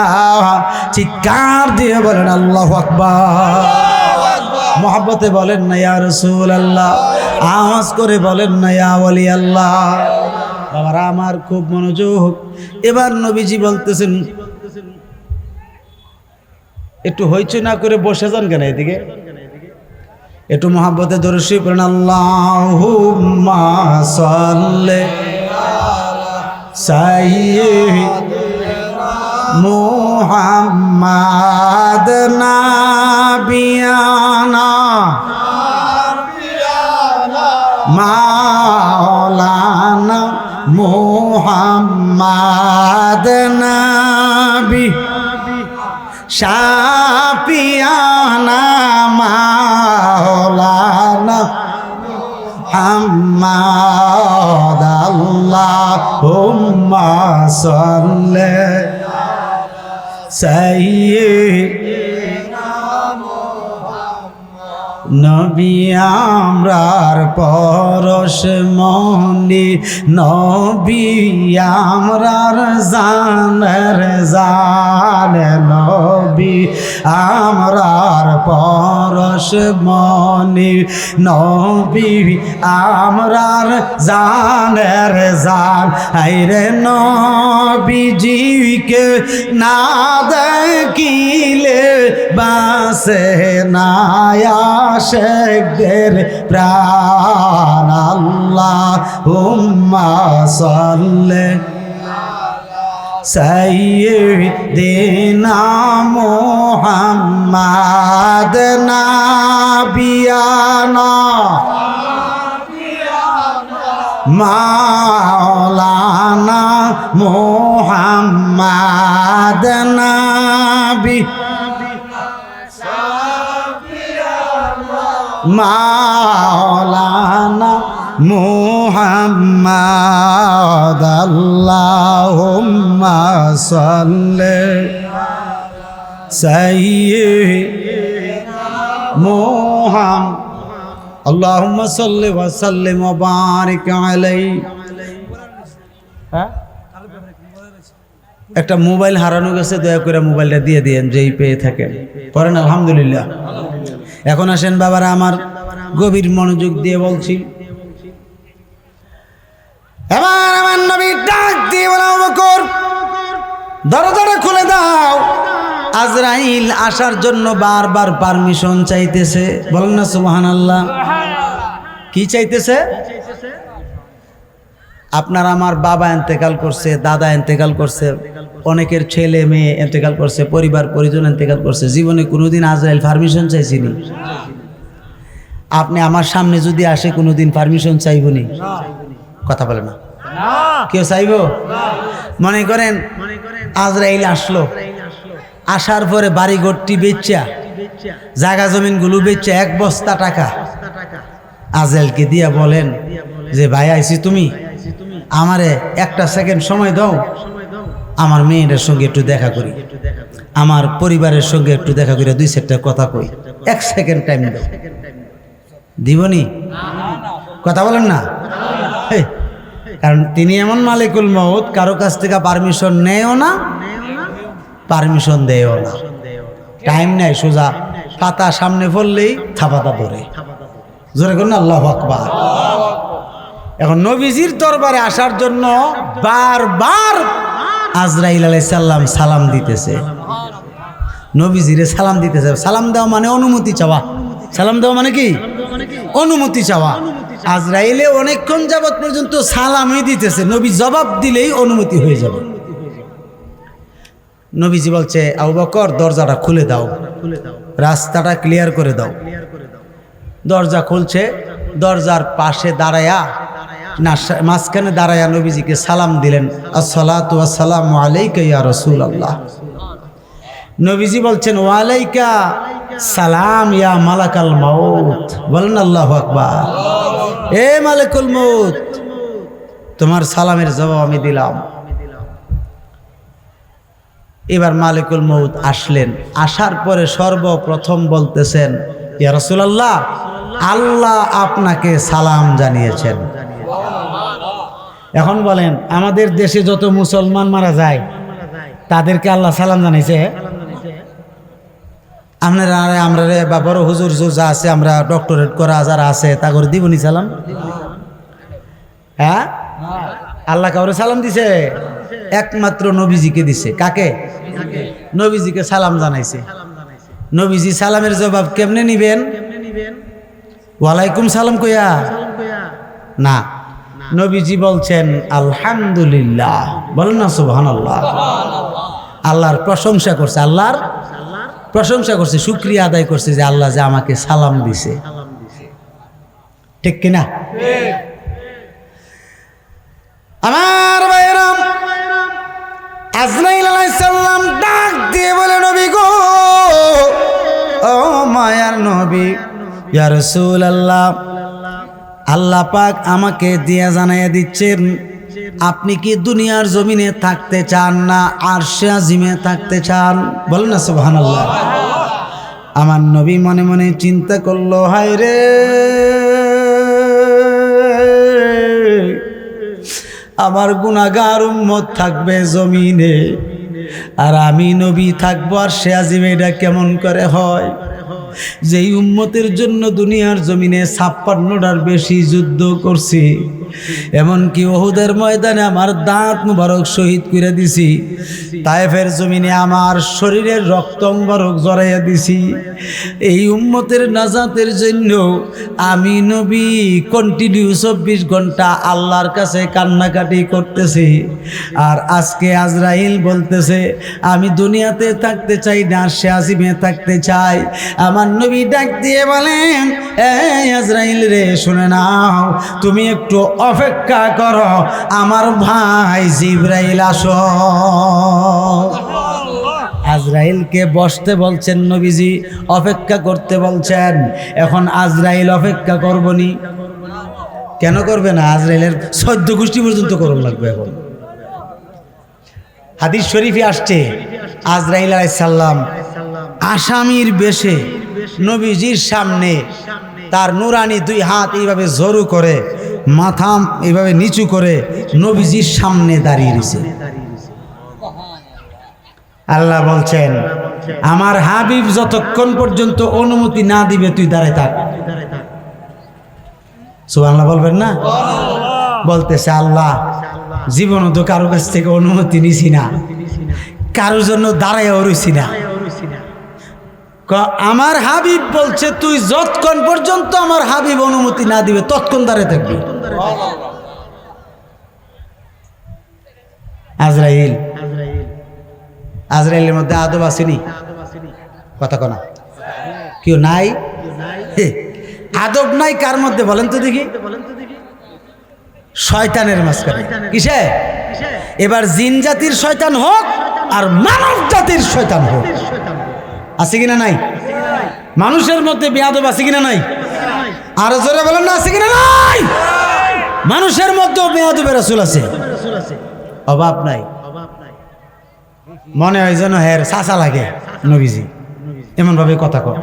চিৎকার দিয়ে বলেন আল্লাহু আকবার। মহব্বতে বলেন না ইয়া রাসূলুল্লাহ, আওয়াজ করে বলেন না ইয়া ওলি আল্লাহ। বাবারা আমার, খুব মনোযোগ। এবার নবীজি বলতেছেন, একটু হইচই না করে বসে যান কেন এদিকে, একটু মহব্বতে দরুদ শরীফ পড়েন, আল্লাহুম্মা সাল্লি আলা সাইয়্যিদিনা মুহাম্মাদ নাবিয়ানা মাওলানা মুহাম্মাদ নাবি শাফিয়ানা মাওলানা মুহাম্মাদ আল্লাহুম্মা সাল্লি সাইয়্যিদিনা নবী আমরার পরশ মনি, নবী আমরার জানের জান, নবী আমরার পরশ মনি, নবী আমরার জানের জান। আইরে নবীজিকে না দেখিলে বাসে না আশিকদের প্রাণ। আল্লাহুম্মা সাল্লি সাইয়্যিদিনা মুহাম্মাদ নাবিয়ানা মাওলানা মুহাম্মাদ নবী মাওলানা মুহাম্মাদ আল্লাহুম্মা সাল্লি সাইয়্যিদিনা মুহাম্মাদ আল্লাহুম্মা সাল্লি ওয়া সাল্লিম ওয়া বারিক আলাইহি। হ্যাঁ, একটা মোবাইল হারানো গেছে, দয়া করে মোবাইলটা দিয়ে দিয়েন যেই পেয়ে থাকেন। পড়েন আলহামদুলিল্লাহ। এখন আসেন বাবারা, আমার গভীর মনোযোগ দিয়ে বলছি। এবার আমার নবী ডাক দিয়ে বলে, আবু বকর দরজাটা খুলে দাও। আজরাইল আসার জন্য বারবার পারমিশন চাইতেছে। বলেন না সুবহানাল্লাহ। কি চাইতেছে? আপনার আমার বাবা ইন্তেকাল করছে, দাদা ইন্তেকাল করছে, অনেকের ছেলে মেয়ে ইন্তেকাল করছে, পরিবার পরিজন ইন্তেকাল করছে। জীবনে কোনোদিন আজরাইল পারমিশন চাইছিনি? আপনি আমার সামনে যদি আসে কোনোদিন পারমিশন চাইবনি? কথা বলে না, কেউ চাইব? মনে করেন আজরাইল আসলো, আসার পরে বাড়ি ঘরটি বেচা, জায়গা জমিনগুলো বেচা, 1 বস্তা টাকা আজরাইলকে দিয়া বলেন যে ভাই আইছি, তুমি আমারে 1টা সেকেন্ড সময় দাও, আমার মেয়েটার সঙ্গে একটু দেখা করি, আমার পরিবারের সঙ্গে একটু দেখা করি, 2-4টা কথা কই, 1 সেকেন্ড টাইম দাও। দিবনি? কথা বলেন না। কারণ তিনি এমন মালিকুল মউত, কারো কাছ থেকে পারমিশন নেয়ও না, পারমিশন দেয়ও না। টাইম নাই, সোজা পাতা সামনে পড়লেই থাপাতা ধরে। জোরে করুন আল্লাহু আকবার। এখন নবীজির দরবারে আসার জন্য বারবার আজরাইল আলাইহিস সালাম সালাম দিতেছে, নবীজিরে সালাম দিতেছে। সালাম দেওয়া মানে অনুমতি চাওয়া। সালাম দেওয়া মানে কি? অনুমতি চাওয়া। আজরাইলে অনেকক্ষণ যাবত পর্যন্ত সালামই দিতেছে, নবী জবাব দিলেই অনুমতি হয়ে যাবে। নবীজি বলছে, আবু বকর দরজাটা খুলে দাও, রাস্তাটা ক্লিয়ার করে দাও। দরজা খুলছে, দরজার পাশে দাঁড়ায়া না মাঝখানে দাঁড়ায়া নবীজিকে সালাম দিলেন, আসসালাতু ওয়াসসালামু আলাইকা ইয়া রাসূলুল্লাহ। নবীজি বলছেন, ওয়ালাইকা সালাম ইয়া মালাকাল মাউত। বলেন আল্লাহু আকবার। এ মালিকুল মউত, তোমার সালামের জবাব আমি দিলাম। এবার মালিকুল মউত আসলেন, আসার পরে সর্বপ্রথম বলতেছেন, ইয়া রাসূলুল্লাহ, আল্লাহ আপনাকে সালাম জানিয়েছেন। এখন বলেন, আমাদের দেশে যত মুসলমান মারা যায় তাদেরকে আল্লাহ সালাম জানাইছে? আপনারা আমরা বা বড় হুজুর যা আছে, আমরা ডক্টরেট করা যারা আছে, তা করে দিবনি সালাম? হ্যাঁ, আল্লাহ কাউরে সালাম দিছে? একমাত্র নবীজিকে দিছে। কাকে? নবীজিকে সালাম জানাইছে। নবীজি সালামের জবাব কেমনে নিবেন? ওয়ালাইকুম সালাম কইয়া না, নবীজি বলছেন আলহামদুলিল্লাহ। বলেন না সুবহানাল্লাহ। আল্লাহর প্রশংসা করছে, আল্লাহর প্রশংসা করছে, শুকরিয়া আদায় করছে যে আল্লাহ যে আমাকে সালাম দিছে। ঠিক কিনা? আমার ভাইরা, আজরাইল আলাইহিস সালাম ডাক দিয়ে বলে, নবী গো, ও মায়ার নবী, ইয়া রাসূলুল্লাহ, আল্লাহ পাক আমাকে দিয়া জানাইয়া দিচ্ছেন, আপনি কি দুনিয়ার জমিনে থাকতে চান না আরশে আজিমে থাকতে চান? বলেন না সুবহানাল্লাহ। আমার নবী মনে মনে চিন্তা করলো, হায় রে, আমার গুনাহগার উম্মত থাকবে জমিনে, আর আমি নবী থাকবো আরশে আজিমে। এটা কেমন করে হয়? যেই উম্মতের জন্য দুনিয়ার জমিনে 56টার বেশি যুদ্ধ করছি, এমনকি উহুদের ময়দানে আমার দাঁত মুবারক শহীদ করে দিছি, তায়েফের জমিনে আমার শরীরের রক্ত মুবারক জড়াইয়া দিছি। এই উম্মতের নাজাতের জন্য আমি নবী কন্টিনিউ 24 ঘন্টা আল্লাহর কাছে কান্নাকাটি করতেছি। আর আজকে আজরাইল বলতেছে, আমি দুনিয়াতে থাকতে চাই না, আরশে আজিমে থাকতে চাই। আমার আমার নবী ডাক দিয়ে বলেন, এই আজরাইল রে শুনে নাও, তুমি একটু অপেক্ষা করো, আমার ভাই জিবরাইল আসো। আজরাইলকে বসতে বলছেন নবীজি, অপেক্ষা করতে বলছেন। এখন আজরাইল অপেক্ষা করবনি, কেন করবে না? আজরাইলের 14 গোষ্ঠী পর্যন্ত করুন লাগবে। এখন হাদিস শরীফে আসছে, আজরাইল আলাইহিস সালাম আসামির বেশে নবীজির সামনে তার নুরানি 2 হাত এইভাবে জড়ো করে, মাথা এইভাবে নিচু করে নবীজির সামনে দাঁড়িয়ে রয়েছে। আল্লাহ বলছেন, আমার হাবিব যতক্ষণ পর্যন্ত অনুমতি না দিবে তুই দাঁড়ায় থাক। সুবহানাল্লাহ বলবেন না? বলতেছে, আল্লাহ জীবনও তো কারো কাছ থেকে অনুমতি নিছি না, কারোর জন্য দাঁড়ায়ও রইছি না। আমার হাবিব বলছে তুই যতক্ষণ পর্যন্ত আমার হাবিব অনুমতি না দিবে ততক্ষণ দাঁড়ায় থাকবি। আজরাইল, আজরাইলের মধ্যে আদব আসেনি? কথা কনা কেউ নাই? আদব নাই কার মধ্যে বলেন তো দেখি? শয়তানের মাঝখানে। কিসে? এবার জিন জাতির শয়তান হোক আর মানব জাতির শয়তান হোক, আছে কিনা নাই? মানুষের মধ্যে বেয়াদব আছে কিনা নাই? আর জোরে বলেন না, আছে কিনা নাই? মানুষের মধ্যেও বেয়াদবের রাসূল আছে, অভাব নাই। মনে হয় যেন হের চাচা লাগে নবীজি, এমন ভাবে কথা কয়।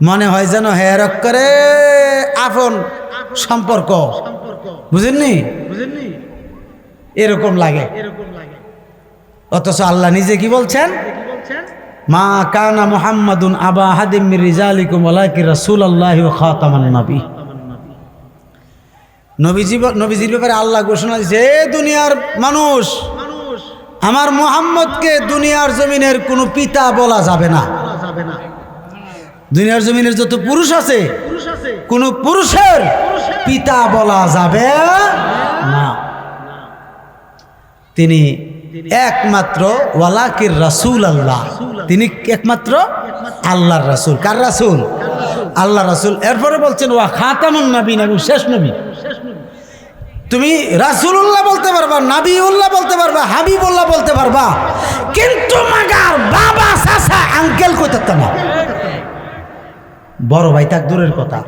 মনে হয় যেন হের করে আপন সম্পর্ক, বুঝেননি? এরকম লাগে। অথচ আল্লাহ নিজে কি বলছেন? মা কানা মুহাম্মাদুন আবা আহাদিম মির রিজালিকুম ওয়ালাকিন রাসূলুল্লাহি ওয়া খাতামান নবী। নবীজির ব্যাপারে আল্লাহ ঘোষণা দিয়েছে, এ দুনিয়ার মানুষ, আমার মুহাম্মদকে দুনিয়ার জমিনের কোনো পিতা বলা যাবে না। দুনিয়ার জমিনের যত পুরুষ আছে কোন পুরুষের পিতা বলা যাবে না। তিনি একমাত্র ওয়ালাকির রাসূল আল্লাহ, তিনি একমাত্র আল্লাহর রাসূল। কার রাসূল? আল্লাহর রাসূল। এরপরে বলছেন ওয়া খাতামুন নবী, নবী শেষ নবী। তুমি রাসূলুল্লাহ বলতে পারবা, নাবিউল্লাহ বলতে পারবা, হাবিবুল্লাহ বলতে পারবা, কিন্তু মাগার বাবা চাচা আঙ্কেল কইতে না। বড় ভাই তাক দূরের কথা,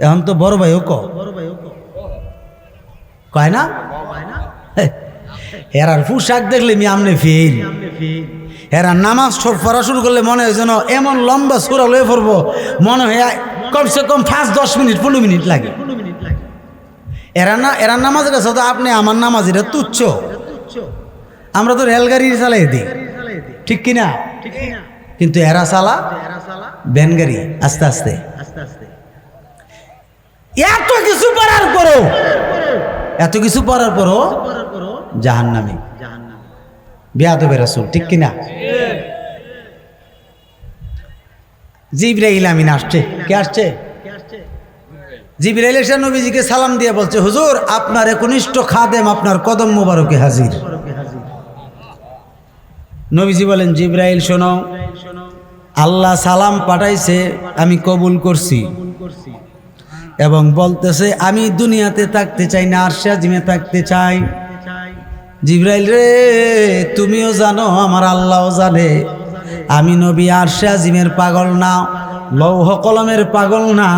এখন তো বড় ভাইও কয় না। এরার পোশাক দেখলে মি আমনে ফেল, এরা নামাজ পড়া শুরু করলে মনে হয় যেন এমন লম্বা সূরা লয়ে পড়বো, মনে হয় কমসে কম 5-10 মিনিট 15 মিনিট লাগে। এরা নামাজের কাছে তো আপনি আমার নামাজ এটা তুচ্ছ। আমরা তো রেলগাড়ি চালাই দিই, ঠিক কিনা? কিন্তু এরা চালা ভ্যান গাড়ি আস্তে আস্তে। এত কিছু পড়ার পরও, এত কিছু পড়ার পরও জাহান্নামী, বেয়াদবের রাসূল, ঠিক কিনা? জিবরাইল আমিন আসছে। কে আসছে? জিবরাইল এসে নবীজিকে সালাম দিয়ে বলছে, হুজুর আপনার একনিষ্ঠ খাদেম আপনার কদম মোবারকে হাজির। নবীজি বলেন, জিবরাইল শোনো, আল্লাহ সালাম পাঠাইছে, আমি কবুল করছি, এবং বলতেছে আমি দুনিয়াতে থাকতে চাই না, আরশে আজিমে থাকতে চাই। জিবরাইল রে, তুমিও জানো, আমার আল্লাহও জানে, আমি নবী আরশে আজিমের পাগল না, লৌহ কলমের পাগল না,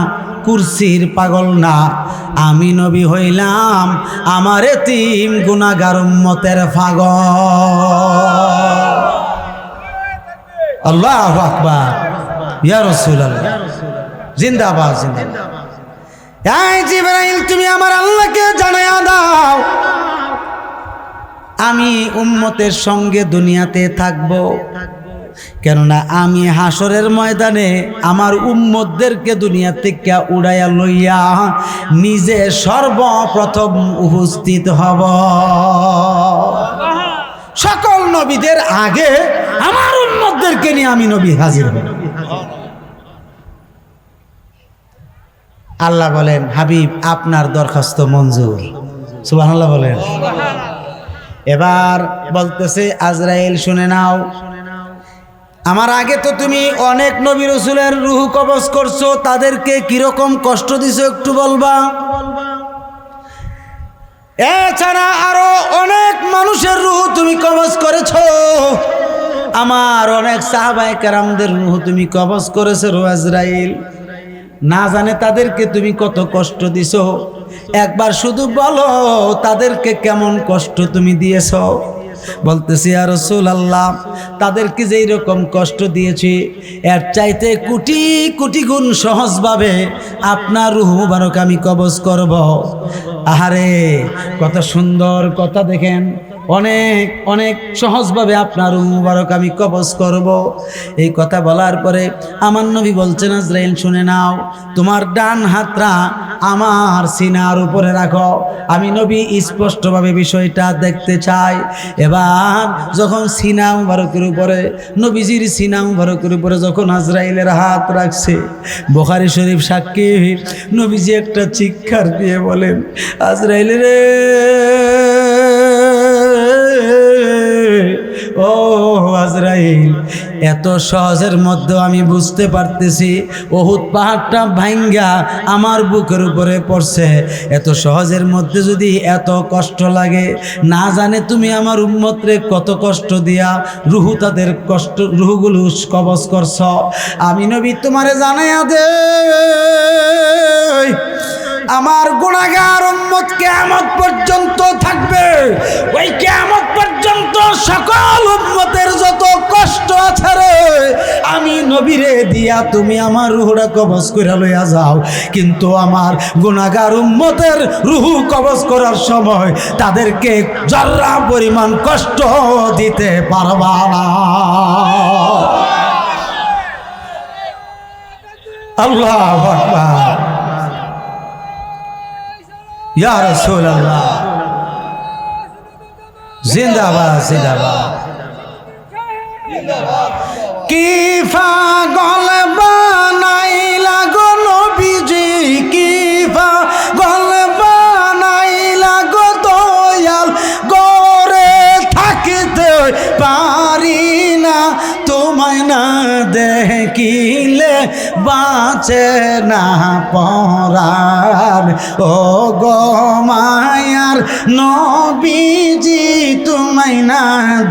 কুরসির পাগল না, আমি নবী হইলাম আমার এতিম গুনাহগার উম্মতের পাগল। আল্লাহু আকবার, ইয়া রাসূলুল্লাহ, জিন্দাবাদ জিন্দাবাদ। এই জিবরাইল, তুমি আমার আল্লাহকে জানায়া দাও আমি উম্মতের সঙ্গে দুনিয়াতে থাকব, কেননা আমি হাসরের ময়দানে আমার উম্মতদেরকে দুনিয়া থেকে উড়াইয়া লইয়া নিজে সর্বপ্রথম উপস্থিত হব। সকল নবীদের আগে আমার উম্মতদেরকে নিয়ে আমি নবী হাজির হব। আল্লাহ বলেন, হাবিব আপনার দরখাস্ত মঞ্জুর। সুবহানাল্লাহ বলেন। এবার বলতেছে, আজরাইল শুনে নাও, আমার আগে তো তুমি অনেক নবী রাসূলের রূহ কবজ করছো, তাদেরকে কিরকম কষ্ট দিছো একটু বলবা? এছাড়া আরো অনেক মানুষের রূহ তুমি কবজ করেছো, আমার অনেক সাহাবায়ে কেরামদের রূহ তুমি কবজ করেছো আজরাইল। না জানে তাদেরকে তুমি কত কষ্ট দিছো, একবার শুধু বলো তাদেরকে কেমন কষ্ট তুমি দিয়েছো। বলতেছি ইয়া রাসূলুল্লাহ, তাদেরকে যেই রকম কষ্ট দিয়েছি এর চাইতে কোটি কোটি গুণ সহজভাবে আপনার রূহ মুবারক আমি কবজ করব। আহারে কত সুন্দর কথা, দেখেন অনেক অনেক সহজভাবে আপনার রূহ মুবারক আমি কবজ করব। এই কথা বলার পরে আমার নবী বলছেন, আজরাইল শুনে নাও, তোমার ডান হাতটা আমার সিনার উপরে রাখো, আমি নবী স্পষ্টভাবে বিষয়টা দেখতে চাই। এবার যখন সিনা মুবারকের উপরে, নবীজির সিনা মুবারকের উপরে যখন আজরাইলের হাত রাখছে, বুখারী শরীফ সাক্ষী, নবীজি একটা চিৎকার দিয়ে বলেন, আজরাইল রে, ও আজরাইল, এত সহজের মধ্যে আমি বুঝতে পারতেছি উহুদ পাহাড়টা ভাঙ্গা আমার বুকের উপরে পড়ছে। এত সহজের মধ্যে যদি এত কষ্ট লাগে, না জানে তুমি আমার উম্মতরে কত কষ্ট দিয়া রুহু তাদের কষ্ট রুহুগুলো কবজ করছ। আমি নবী তোমারে জানাইয়া দে, আমার গুনাহগার উম্মত কিয়ামত পর্যন্ত থাকবে। ওই কিয়ামত পর্যন্ত সকল উম্মতের যত কষ্ট আছে রে, আমি নবীরে দিয়া তুমি আমার রূহটা কবজ করে লইয়া যাও, কিন্তু আমার গুনাহগার উম্মতের রূহ কবজ করার সময় তাদেরকে জর্রা পরিমাণ কষ্ট দিতে পারবা না। আল্লাহু আকবার, ইয়া রাসূলুল্লাহ, জিন্দাবাদ জিন্দাবাদ। কি পাগল বানাইলা গো নবীজি, কি পাগল বানাইলা গো দয়াল, গরে থাকিতে পারি না, তোমায় না দেখিলে বাঁচে না পরাণ। ও গো মায়ার নবীজি, তোমায় না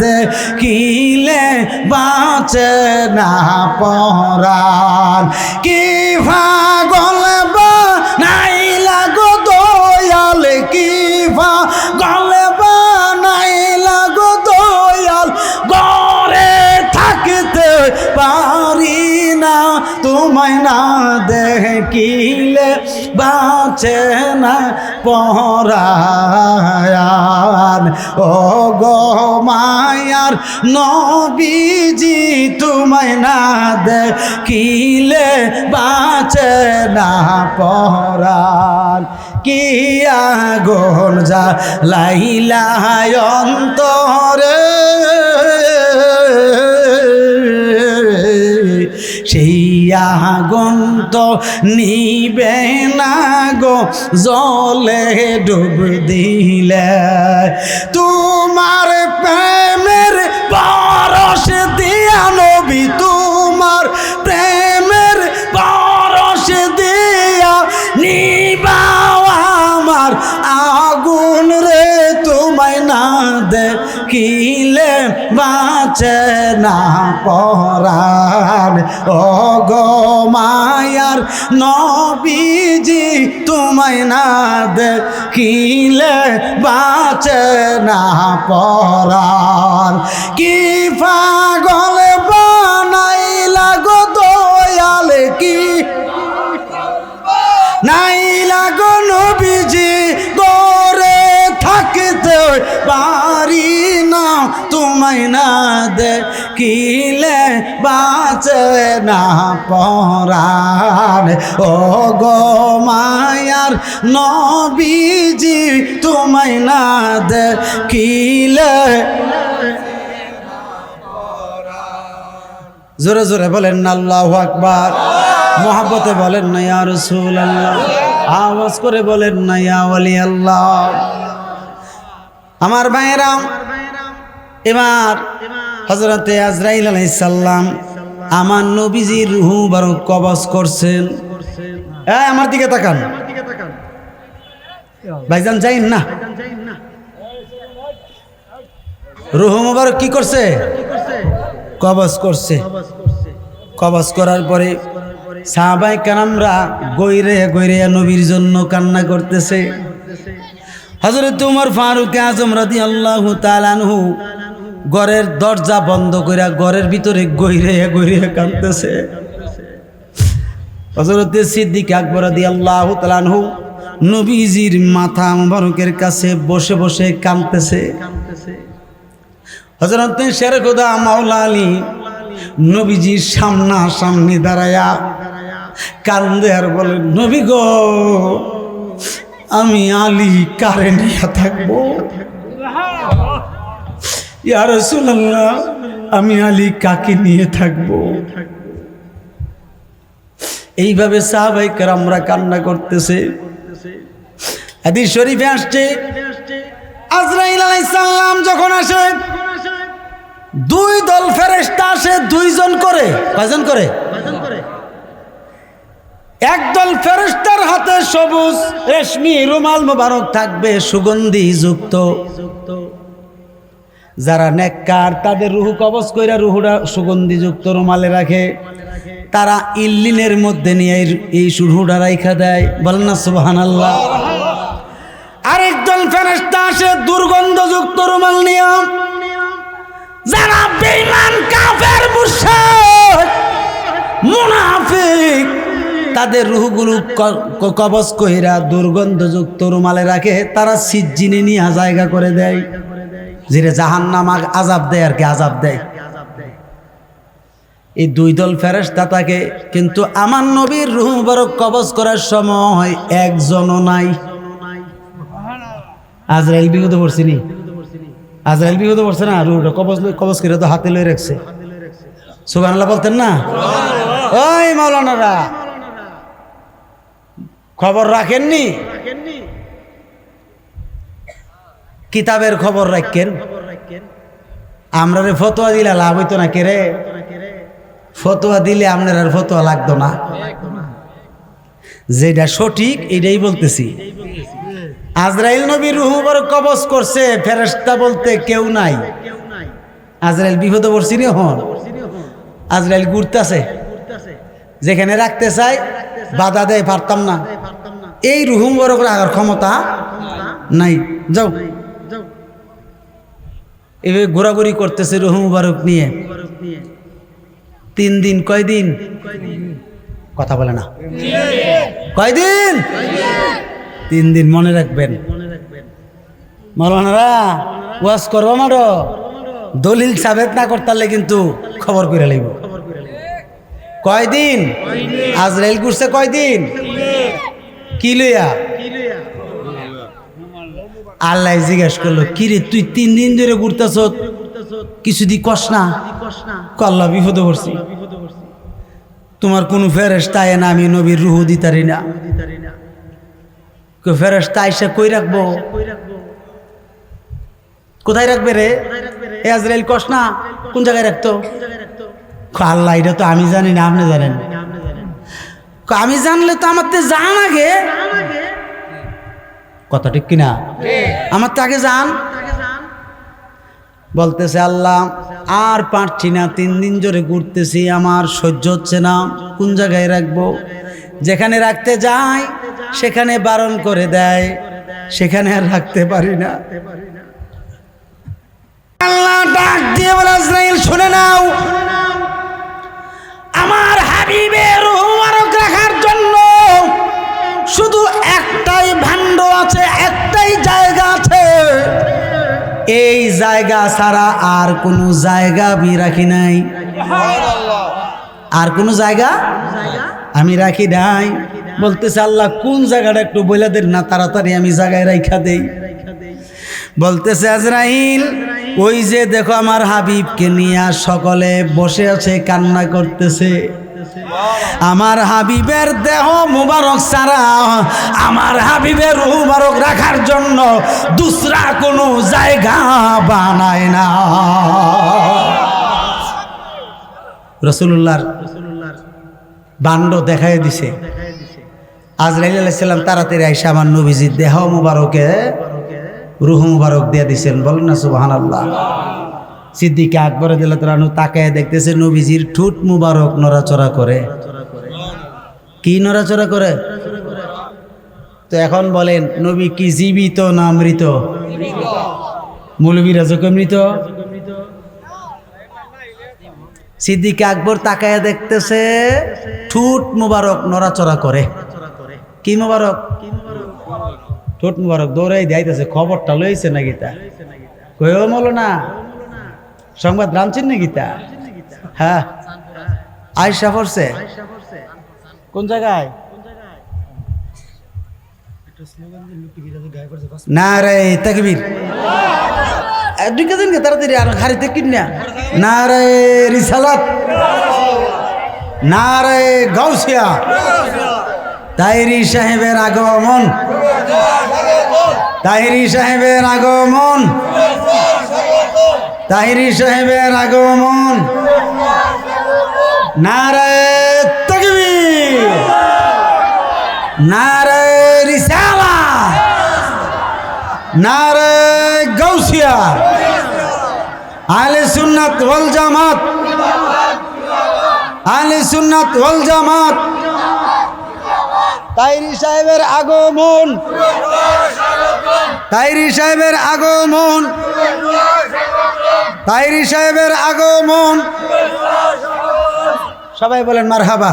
দেখিলে বাঁচে না পরাণ। কি পাগল বানাইলা গো দয়াল, কি পাগল বানাইলা গো দয়াল, গরে থাকতে পারি না, তোমায় না দেখিলে বাঁচে না পরাণ। ও গো মায়ার নবীজি, তোমায় না দেখিলে বাঁচে না পরাণ। কি আগুন জ্বালাইলা অন্তরে, সেই আগুন তো নিবে না গো জলে ডুব দিলে। তোমার প্রেমের পরশ দিয়া নবী, তোমার প্রেমের পরশ দিয়া নিবাও আমার আগুন রে, তোমায় না দেখিলে বাঁচে না পরাণ। ও গো মায়ার নবীজি, তোমায় না দেখিলে বাঁচে না পরাণ। কি পাগল বানাইলা গো দয়াল, কি নাইলা গো নবীজি, গরে থাকতে পারি না, তোমায় না দেখিলে বাঁচে না পরাণ। ও গো মায়ার নবীজি, তোমায় না দেখিলে। জোরে জোরে বলেন না আল্লাহু আকবার, মোহাব্বতে বলেন না ইয়া রাসূলুল্লাহ, আওয়াজ করে বলেন না ইয়া ওয়ালি আল্লাহ। আমার ভাইরা, এবার হযরতে আজরাইল আলাইহিস সালাম আমার নবীজির রূহ মুবারক কবজ করছেন। এই আমার দিকে তাকান ভাইজান, যাইন না। রূহ মুবারক কি করছে? কবজ করছে। কবজ করার পরে সাহাবায়ে কেরামরা গইরে গইরে নবীর জন্য কান্না করতেছে। হযরত ওমর ফারুক আজম রাদিয়াল্লাহু তাআলা আনহু ঘরের দরজা বন্ধ কইরা ঘরের ভিতরে গইরে গইরে কাঁদতেছে। হযরত সিদ্দিক আকবর রাদিয়াল্লাহু তাআলা আনহু নবীজির মাথা মুবারকের কাছে বসে বসে কাঁদতেছে। হযরত শের খোদা মাওলা আলী নবীজির সামনাসামনি দাঁড়ায়া কান্দে আর বলে, নবী গো, আমি আলী কারে নিয়ে থাকবো? ইয়া রাসূলুল্লাহ, আমি আলী কাকে নিয়ে থাকবো? এইভাবে সাহাবায়ে কেরামরা কান্না করতেছে। হাদিস শরীফে আসছে, আজরাইল আলাইহিস সালাম যখন আসে, দুই দল ফেরেশতা আসে, দুইজন করে। কয়জন করে? একদল ফেরেশতার হাতে সবুজ রেশমি রুমাল মোবারক থাকবে, সুগন্ধি যুক্ত। যারা নেককার তাদের রূহ কবজ কইরা রূহটা সুগন্ধি যুক্ত রুমালে রাখে, তারা ইল্লিনের মধ্যে নিয়ে এই রূহটা রাইখা দেয়। বলেন না সুবহানাল্লাহ। আরেকদল ফেরেশতা আসে দুর্গন্ধযুক্ত রুমাল নিয়ে। যারা বেঈমান, কাফের, মুশরিক, মুনাফিক, তাদের রূহগুলো কবজ কইরা দুর্গন্ধযুক্ত রুমালে রাখে, তারা সিজ্জিনে নিয়ে জায়গা করে দেয়, যেটা জাহান্নাম আযাব দেয় আর কি, আযাব দেয়। এই দুই দল ফেরেশতা থাকে, কিন্তু আমার নবীর রূহ মুবারক কবজ করার সময় একজনও নাই। আজরাইল বিপদে পড়ছিনি? আজরাইল বিপদে পড়ছে না? রূহটা কবজ করে তো হাতে লয়ে রাখছে। সুবহানাল্লাহ বলতেন না? ওই মাওলানারা খবর রাখেননি? কিতাবের খবর রাখেন। আমরা রে ফতোয়া দিলে লাভ হইতো না? কে রে ফতোয়া দিলে আপনার আর ফতোয়া লাগতো না। যেটা সঠিক এটাই বলতেছি। আজরাইল নবীর রূহ মুবারক কবজ করছে, ফেরেশতা বলতে কেউ নাই। আজরাইল বিপদে পড়ছি নি। হন আজরাইল ঘুরতেছে, যেখানে রাখতে চাই বাধা দেয়, পারতাম না। এই রূহ মুবারক রাখার ক্ষমতা নাই। যাও, এভাবে ঘোরাঘুরি করতেছে রূহ মুবারক নিয়ে 3 দিন। কয়দিন? কথা বলে না। কয়দিন? 3 দিন। মনে রাখবেন মাওলানারা, ওয়াজ করবো আমারও, দলিল সাবেত না করতে কিন্তু খবর করে লইব। কয়দিন? আজরাইল ঘুরছে কয়দিন? কি লইয়া? আল্লাহ জিজ্ঞেস করলো, কিরে তুই 3 দিন ধরে ঘুরতেছ, কিছু দি কস না? আল্লাহ বিপদে পড়ছি, তোমার কোন ফেরেশতা আয় না, আমি নবীর রূহ দিতারি না। ফেরেশতা আইসা কই রাখবো? কোথায় রাখবে রে? এ আজরাইল কস না, কোন জায়গায় রাখতো? আল্লাহ এটা তো আমি জানি না, আপনি জানেন। আমি জানলে তো আমার তো জান আগে। কথা ঠিক কিনা? আমার তো আগে জান। বলতেছে আল্লাহ আর পারছি না, 3 দিন ধরে ঘুরতেছি, আমার সহ্য হচ্ছে না, কোন জায়গায় রাখবো? যেখানে রাখতে যাই সেখানে বারণ করে দেয়, সেখানে আর রাখতে পারি না। আল্লাহ ডাক দিয়ে বলে, আজরাইল শুনে নাও, আমার হাবিবের রূহ মুবারক রাখার জন্য শুধু একটাই ভাণ্ড আছে, একটাই জায়গা আছে। এই জায়গা ছাড়া আর কোনো জায়গা আমি রাখি নাই। আর কোনো জায়গা আমি রাখি নাই। বলতেছে আল্লাহ কোন জায়গাটা একটু বলে দেন না, তাড়াতাড়ি আমি জায়গায় রাখা দেই। বলতেছে আজরাইল, ওই যে দেখো আমার হাবিবকে নিয়ে সকলে বসে আছে, কান্না করতেছে। আমার হাবিবের দেহ মুবারক ছাড়া আমার হাবিবের রূহ মুবারক রাখার জন্য দুসরা কোনো জায়গা বানায় না। রাসূলুল্লাহর বান্ড দেখাই দিছে। আজরাইল আলাইহিস সালাম তাড়াতাড়ি আইসা আমার নবীজির দেহ মুবারকে রূহ মুবারক দিয়ে দিছেন। বলেন না সুবহানাল্লাহ। সিদ্দিক আকবর রাদিয়াল্লাহু তাআলা তাকায় দেখতেছে নবীজির ঠোঁট মুবারক নড়াচড়া করে। কি নড়াচড়া করে? তো এখন বলেন নবী কি জীবিত না মৃত? মৌলবীরা যখন মৃত। সিদ্দিক আকবর তাকায় দেখতেছে ঠোঁট মুবারক নড়াচড়া করে। কি মুবারক? ঠোঁট মুবারক দৌড়াই যাইতেছে। খবরটা লইছে না গীতা কইও মলো না সংবাদ রামছেন না গীতা। হ্যাঁ আয়সা পড়ছে কোন জায়গায়? নারে তাকবীর। দিন তাড়াতাড়ি আর হারিতে কিনা নারে রিসালাত, নারে গাউসিয়া। তাহিরি সাহেবের আগমন, তাহিরি সাহেবের আগমন, তাহিরি সাহেবের আগমন। নারে তাকবীর, নারে রিসালাত, নারে গাউসিয়া। আহলে সুন্নাত ওয়াল জামাত, আহলে সুন্নাত ওয়াল জামাত। তাহিরি সাহেবের আগমন, তাহিরি সাহেবের আগমন, তাহিরি সাহেবের আগমন। সবাই বলেন মারহাবা,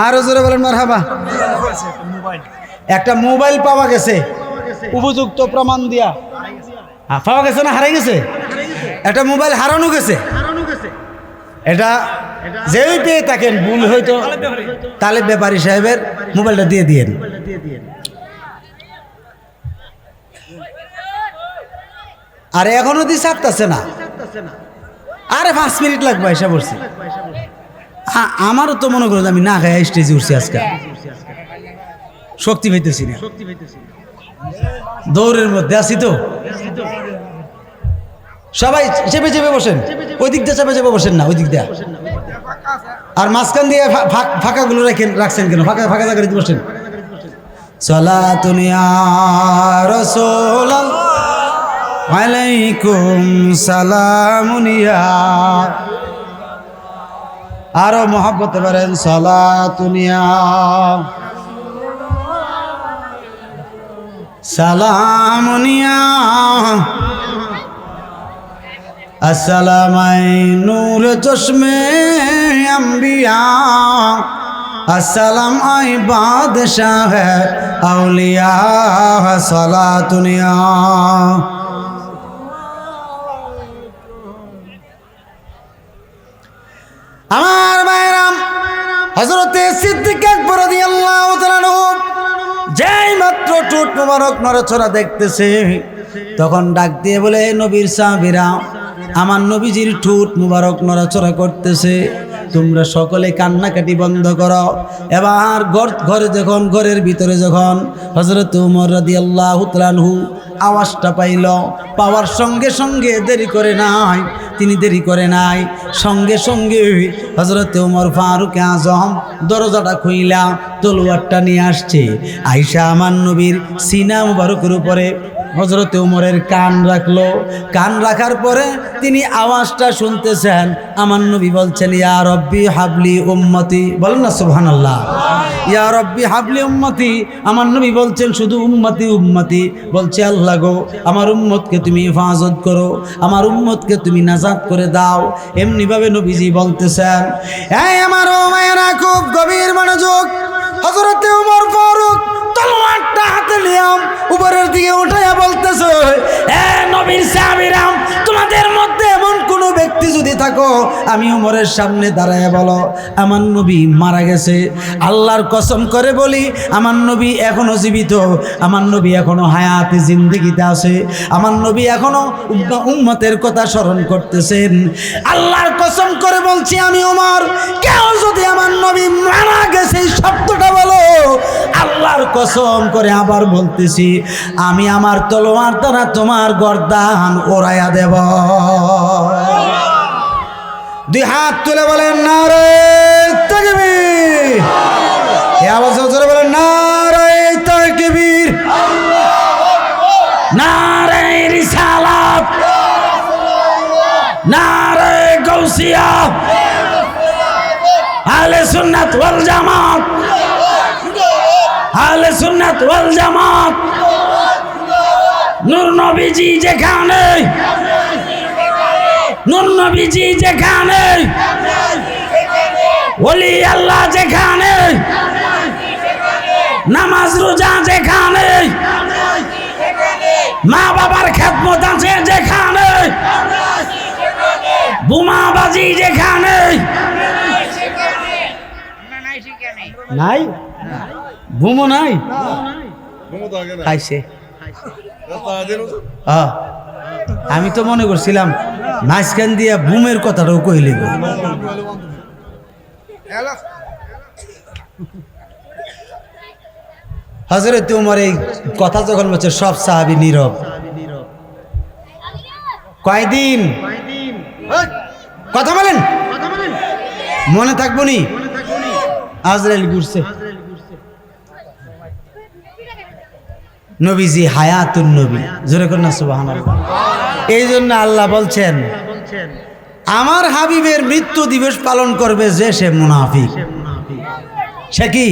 আরো জোরে বলেন মারহাবা। একটা মোবাইল পাওয়া গেছে উপযুক্ত প্রমাণ দিয়া। পাওয়া গেছে না হারাই গেছে? একটা মোবাইল হারানো গেছে। এটা যেই পেয়ে থাকেন ভুল হয়তো তালেব ব্যাপারী সাহেবের মোবাইলটা দিয়ে দিয়েন। আরে এখনো দি ছাড়তেছে না। আরে 5 মিনিট লাগবে এসে বলছি। আমারও তো মনে করো আমি না খাই স্টেজে উঠছি আজকে, শক্তি পাইতেছি না, দৌড়ের মধ্যে আছি তো। সবাই চেপে চেপে বসেন, ওই দিক দিয়ে চেপে চেপে বসেন না, ওই দিক দিয়ে। আর মাঝখান দিয়ে ফাঁকাগুলো রাখছেন কেন? ফাঁকা ফাঁকা জায়গায় বসেন। সালাতুন ইয়া রাসূলাল্লাহ আলাইকুম সালামুন ইয়া। আরো মহব্বতে পারেন সালাতুন ইয়া সালামুন ইয়া। আসসালামাই নূর চশমে আম্বিয়া, আসসালাম আই বাদশাহ আউলিয়া। সালাতুন ইয়া। আমার ভাইরাম, হযরতে সিদ্দিক আকবর রাদিয়াল্লাহু তাআলা যেই মাত্র ঠোঁট মোবারক নড়াচড়া দেখতেছে তখন ডাক দিয়ে বলে, নবীর সাহাবীরা, আমার নবীজির ঠোঁট মুবারক নড়াচড়া করতেছে, তোমরা সকলে কান্নাকাটি বন্ধ করো। এবার ঘরে যখন ঘরের ভিতরে যখন হযরত ওমর রাদিয়াল্লাহু তাআলা আনহু আওয়াজটা পাইল, পাওয়ার সঙ্গে সঙ্গে দেরি করে নাই, তিনি দেরি করে নাই, সঙ্গে সঙ্গে হযরত ওমর ফারুক আজম দরজাটা খুইলা তলোয়ারটা নিয়ে আসছে। আয়েশা আমার নবীর সিনা মুবারকের উপরে হযরত ওমরের কান রাখলো। কান রাখার পরে তিনি আওয়াজটা শুনতেছেন, আমার নবী বলছেন, ইয়া রব্বি হাবলি উম্মতি। বলেন না সুবহানাল্লাহ। ইয়া রব্বি হাবলি উম্মতি। আমার নবী বলছেন শুধু উম্মতি উম্মতি, বলছে আল্লাহ গো আমার উম্মতকে তুমি হেফাজত করো, আমার উম্মতকে তুমি নাজাত করে দাও। এমনিভাবে নবীজি বলতেছেন। এই আমার ও মায়েরা, খুব গভীর মনোযোগ। হযরত ওমর ফারুক তলোয়ারটা হাতে নিয়ে উপরের দিকে উঠাইয়া বলতেছে, এ নবীর সাহাবীরা, তোমাদের মধ্যে এমন কোন ব্যক্তি যদি থাকো, আমি ওমরের সামনে দাঁড়ায় বলো আমার নবী মারা গেছে। আল্লাহর কসম করে বলি, আমার নবী এখনো জীবিত, আমার নবী এখনো হায়াতে জিন্দেগিতে আছে, আমার নবী এখনো উম্মতের কথা স্মরণ করতেছেন। আল্লাহর কসম করে বলছি আমি ওমর, কেউ যদি আমার নবী মারা গেছে এই শব্দটা বলো, আল্লাহর কসম করে আবার বলতেছি, আমি আমার তলোয়ার দ্বারা তোমার গর্দান ওড়াইয়া দেব। দুই হাত তুলে বলেন নারে তাকবীর। এই আওয়াজ জোরে বলেন নারে তাকবীর, নারে রিসালাত, নারে গাউসিয়া, আহলে সুন্নাত ওয়াল জামাত, আহলে সুন্নাত ওয়াল জামাত। নূর নবীজি যেখানে, নূর নবীজি যেখানে, ওলি আল্লাহ যেখানে, নামাজ রোজা যেখানে, মা বাবার খেদমত আছে যেখানে, বোমাবাজি যেখানে নাই, বোমো নাই খাইছে। আমি তো মনে করছিলাম মাঝখান দিয়া বুমের কথাটাও কইলে। হযরত ওমর এই কথা যখন বলছে সব সাহাবী নীরব। কয়দিন কথা বলেন, মনে থাকবো নি? আজরাইল ঘুরছে। নবীজি হায়াতুন নবী, জোরে কর না সুবহানাল্লাহ। এই জন্য আল্লাহ বলছেন আমার হাবিবের মৃত্যু দিবস পালন করবে যে সে মুনাফিক। সে কি?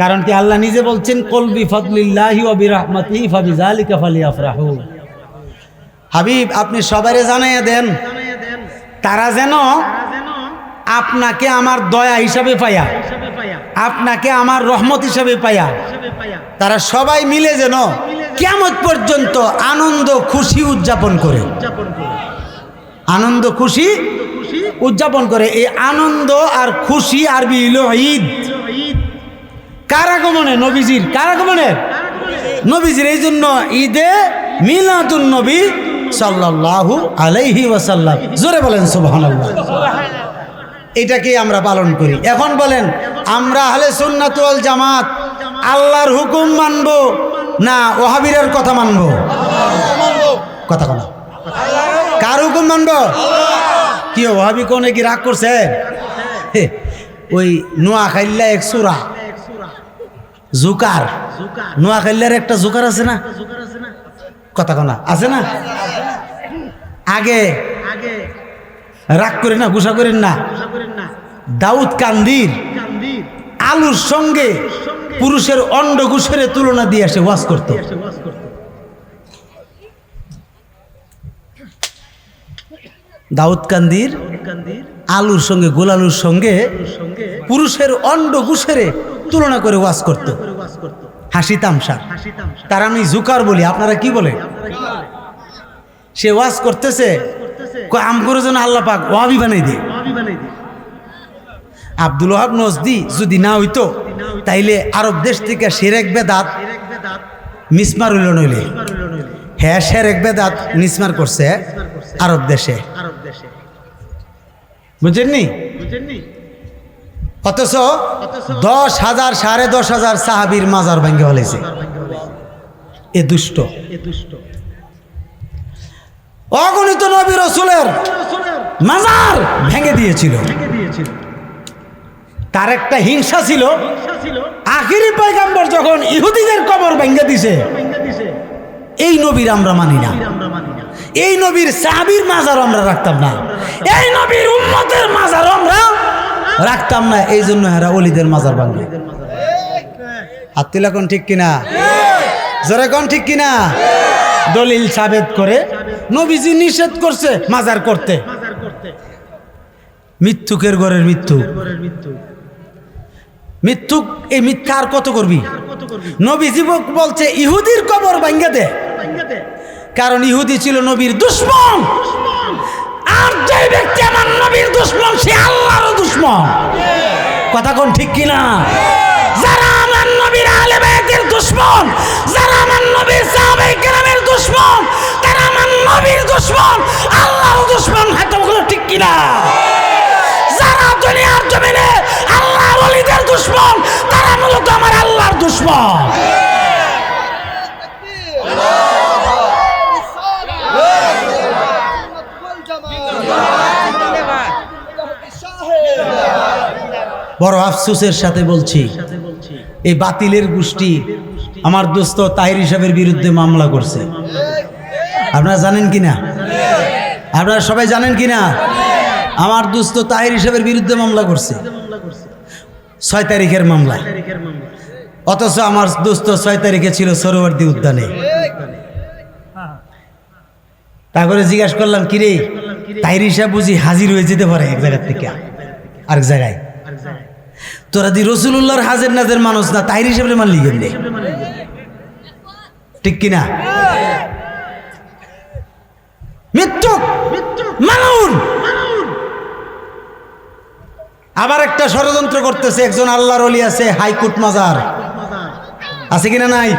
কারণ কি আল্লাহ নিজে বলছেন কুল বিফাদলিল্লাহি ওয়া বিরাহমাতিহি ফাবিযালিকা ফালিয়াফরাহু। হাবিব আপনি সবাইরে জানাইয়া দেন তারা যেন আপনাকে আমার দয়া হিসাবে পায়া, আপনাকে আমার রহমত হিসাবে পায়া, তারা সবাই মিলে যেন কিয়ামত পর্যন্ত আনন্দ খুশি উদযাপন করে, আনন্দ খুশি উদযাপন করে। এই আনন্দ আর খুশি আরবি হলো ঈদ। কার আগমনে? নবীজির। কার আগমনে? নবীজির। এই জন্য ঈদে মিলাদুন নবী সাল্লাল্লাহু আলাইহি ওয়াসাল্লাম, জোরে বলেন সুবহানাল্লাহ। এটাকে আমরা পালন করি। এখন বলেন আমরা আহলে সুন্নাত ওয়াল জামাত আল্লাহর হুকুম মানব না ওহাবীদের কথা মানব? কথা বলা, কার হুকুম মানব? কি ওহাবী কোন কি রাগ করছে? ওই নোয়াখাইল্লা এক সূরা জুকার, নোয়াখাইল্লার একটা জুকার আছে না? কথা কনা আছে না? আগে রাগ করেন না, গুসা করেন না। দাউদ কান্দির আলুর সঙ্গে পুরুষের অন্ডকুশের তুলনা দিয়ে সে ওয়াজ করত। দাউদ কান্দির আলুর সঙ্গে গোলালুর সঙ্গে পুরুষের অন্ডকুশের তুলনা করে ওয়াজ করত। হাসি তামসা, তার আমি জুকার বলি, আপনারা কি বলেন? সে ওয়াজ করতেছে আমগরের জন্য আল্লাহ পাক ওয়াহাবি বানাই দিয়ে। আব্দুল ওয়াহাব নজদি যদি না হইতো তাইলে আরব দেশ থেকে শিরক বেদাত মিসমার হইল নইলে। হ্যাঁ, শিরক বেদাত মিসমার করছে আরব দেশে, বুঝেননি? অথচ 10,000 10,500 সাহাবীর মাজার ভেঙে ফেলেছে এ দুষ্ট। অগণিত নবী রাসূলের মাজার ভেঙে দিয়েছিল। তার একটা হিংসা ছিল, আখিরি পয়গম্বর যখন ইহুদিদের কবর ভেঙে দিছে, এই নবীর আমরা মানি না, এই নবীর সাহাবীর মাজার আমরা রাখতাম না, এই নবীর উম্মতের মাজার আমরা রাখতাম না। এই জন্য এরা ওলিদের মাজার ভাঙে। আত্মিলা কোন ঠিক কিনা? জোরে কোন ঠিক কিনা? দলিল সাবেত করে নবীজি নিষেধ করছে মাজার করতে। মিথ্যুকের ঘরের মৃত্যু, মৃত্যু। এই মিথ্যা আর কত করবি? নবীজি বলছে ইহুদির কবর ভাঙে দে, কারণ ইহুদি ছিল নবীর দুশমন। আর যে ব্যক্তি আমার নবীর দুশমন সে আল্লাহর দুশমন। কথা কোন ঠিক কিনা? যারা আমার নবীর আহলে বাইতের দুশমন, যারা আমার নবীর সাহাবায়ে কেরামের দুশমন, তারা আমার নবীর দুশমন, আল্লাহর দুশমন। হাত বলো ঠিক কিনা? যারা দুনিয়ার জমিনে আল্লাহর ওলিদের দুশমন, তারা মূলত আমার আল্লাহর দুশমন। বড় আফসোসের সাথে বলছি, এই বাতিলের গোষ্ঠী আমার দোস্ত তাহির সাহেবের বিরুদ্ধে মামলা করছে। আপনারা জানেন কিনা? আপনারা সবাই জানেন কিনা? আমার দোস্ত তাহির সাহেবের বিরুদ্ধে মামলা করছে, 6 তারিখের মামলা। অথচ আমার দোস্ত 6 তারিখে ছিল সরোবর্দী উদ্যানে। তারপরে জিজ্ঞাসা করলাম, কিরে তাহির সাহেব বুঝি হাজির হয়ে যেতে পারে এক জায়গার থেকে আরেক জায়গায়? তোরা দি রসুল্লাহর হাজের নাজের মানুষ না, তাহির হিসেবে মানলি কেমনে? ঠিক কিনা? মৃত্যু মানুন। আবার একটা ষড়যন্ত্র করতেছে, একজন আল্লাহর ওলি আছে হাইকোর্ট মাজার, আছে কিনা নাই?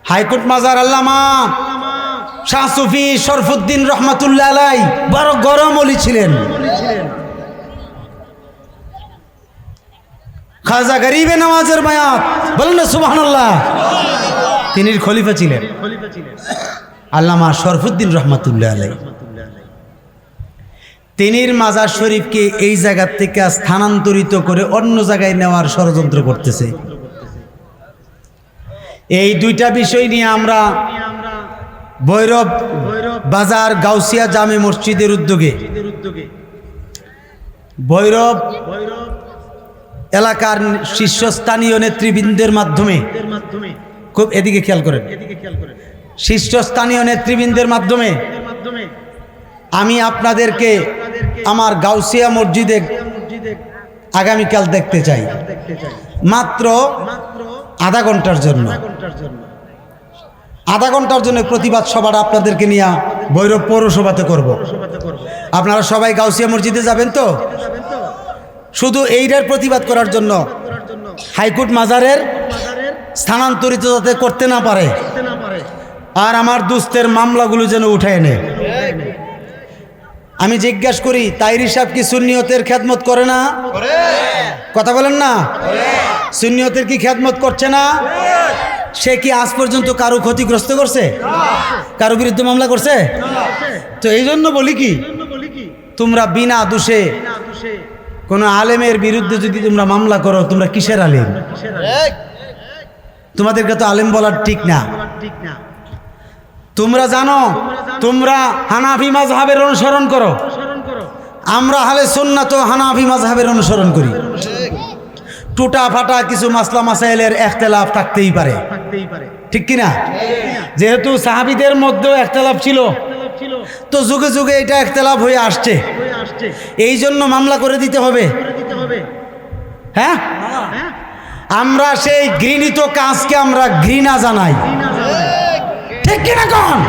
হাইকোর্ট মাজার আল্লামা শাহ সুফি শরফুদ্দিন রহমাতুল্লাহ আলাই বড় গরম ওলি ছিলেন। খাজা গরিবে নামাজের মায়াত, বলেন না সুবহানাল্লাহ। তিনি খলিফা ছিলেন আল্লামা শরফুদ্দিন রহমাতুল্লাহ আলাই। তিনির মাজার শরীফকে এই জায়গা থেকে স্থানান্তরিত করে অন্য জায়গায় নেওয়ার ষড়যন্ত্র করতেছে। এই দুইটা বিষয় নিয়ে আমরা ভৈরব বাজার গাউসিয়া জামে মসজিদের উদ্যোগে ভৈরব এলাকার শীর্ষস্থানীয় নেতৃবৃন্দের মাধ্যমে, খুব এদিকে খেয়াল করেন, শীর্ষস্থানীয় নেতৃবৃন্দের মাধ্যমে আমি আপনাদেরকে আমার গাউসিয়া মসজিদে আগামীকাল দেখতে চাই, মাত্র আধা ঘন্টার জন্য। আধা ঘন্টার জন্য প্রতিবাদ সভাটা আপনাদেরকে নিয়ে ভৈরব পৌরসভাতে করব। আপনারা সবাই গাউসিয়া মসজিদে যাবেন তো? শুধু এইটার প্রতিবাদ করার জন্য, হাইকোর্ট মাজারের স্থানান্তরিত যাতে করতে না পারে, আর আমার দুস্থের মামলাগুলো যেন উঠে এনে। আমি জিজ্ঞাসা করি, তাহির সাহেব কি সুন্নিয়তের খেদমত করে না? কথা বলেন না? সুন্নিয়তের কি খেদমত করছে না? সে কি আজ পর্যন্ত কারো ক্ষতিগ্রস্ত করছে? কারো বিরুদ্ধে মামলা করছে? তো এই জন্য বলি কি, তোমরা বিনা দোষে কোন আলেমের বিরুদ্ধে যদি তোমরা মামলা করো, তোমরা কিসের আলেম? তোমাদেরকে তো আলেম বলার ঠিক না। তোমরা জানো, তোমরা হানাফি মাযহাবের অনুসরণ করো, আমরা আহলে সুন্নাত হানাফি মাযহাবের অনুসরণ করি। টুটা ফাটা কিছু মাসলা মাসাইলের ইখতিলাফ থাকতেই পারে, ঠিক কিনা? যেহেতু সাহাবীদের মধ্যেও ইখতিলাফ ছিল, তো যুগে যুগে এটা ইখতিলাফ হয়ে আসছে, এই জন্য মামলা করে দিতে হবে। হ্যাঁ, আমরা সেই ঘৃণিত কাজকে আমরা ঘৃণা জানাই, ঠিক কিনা? কোন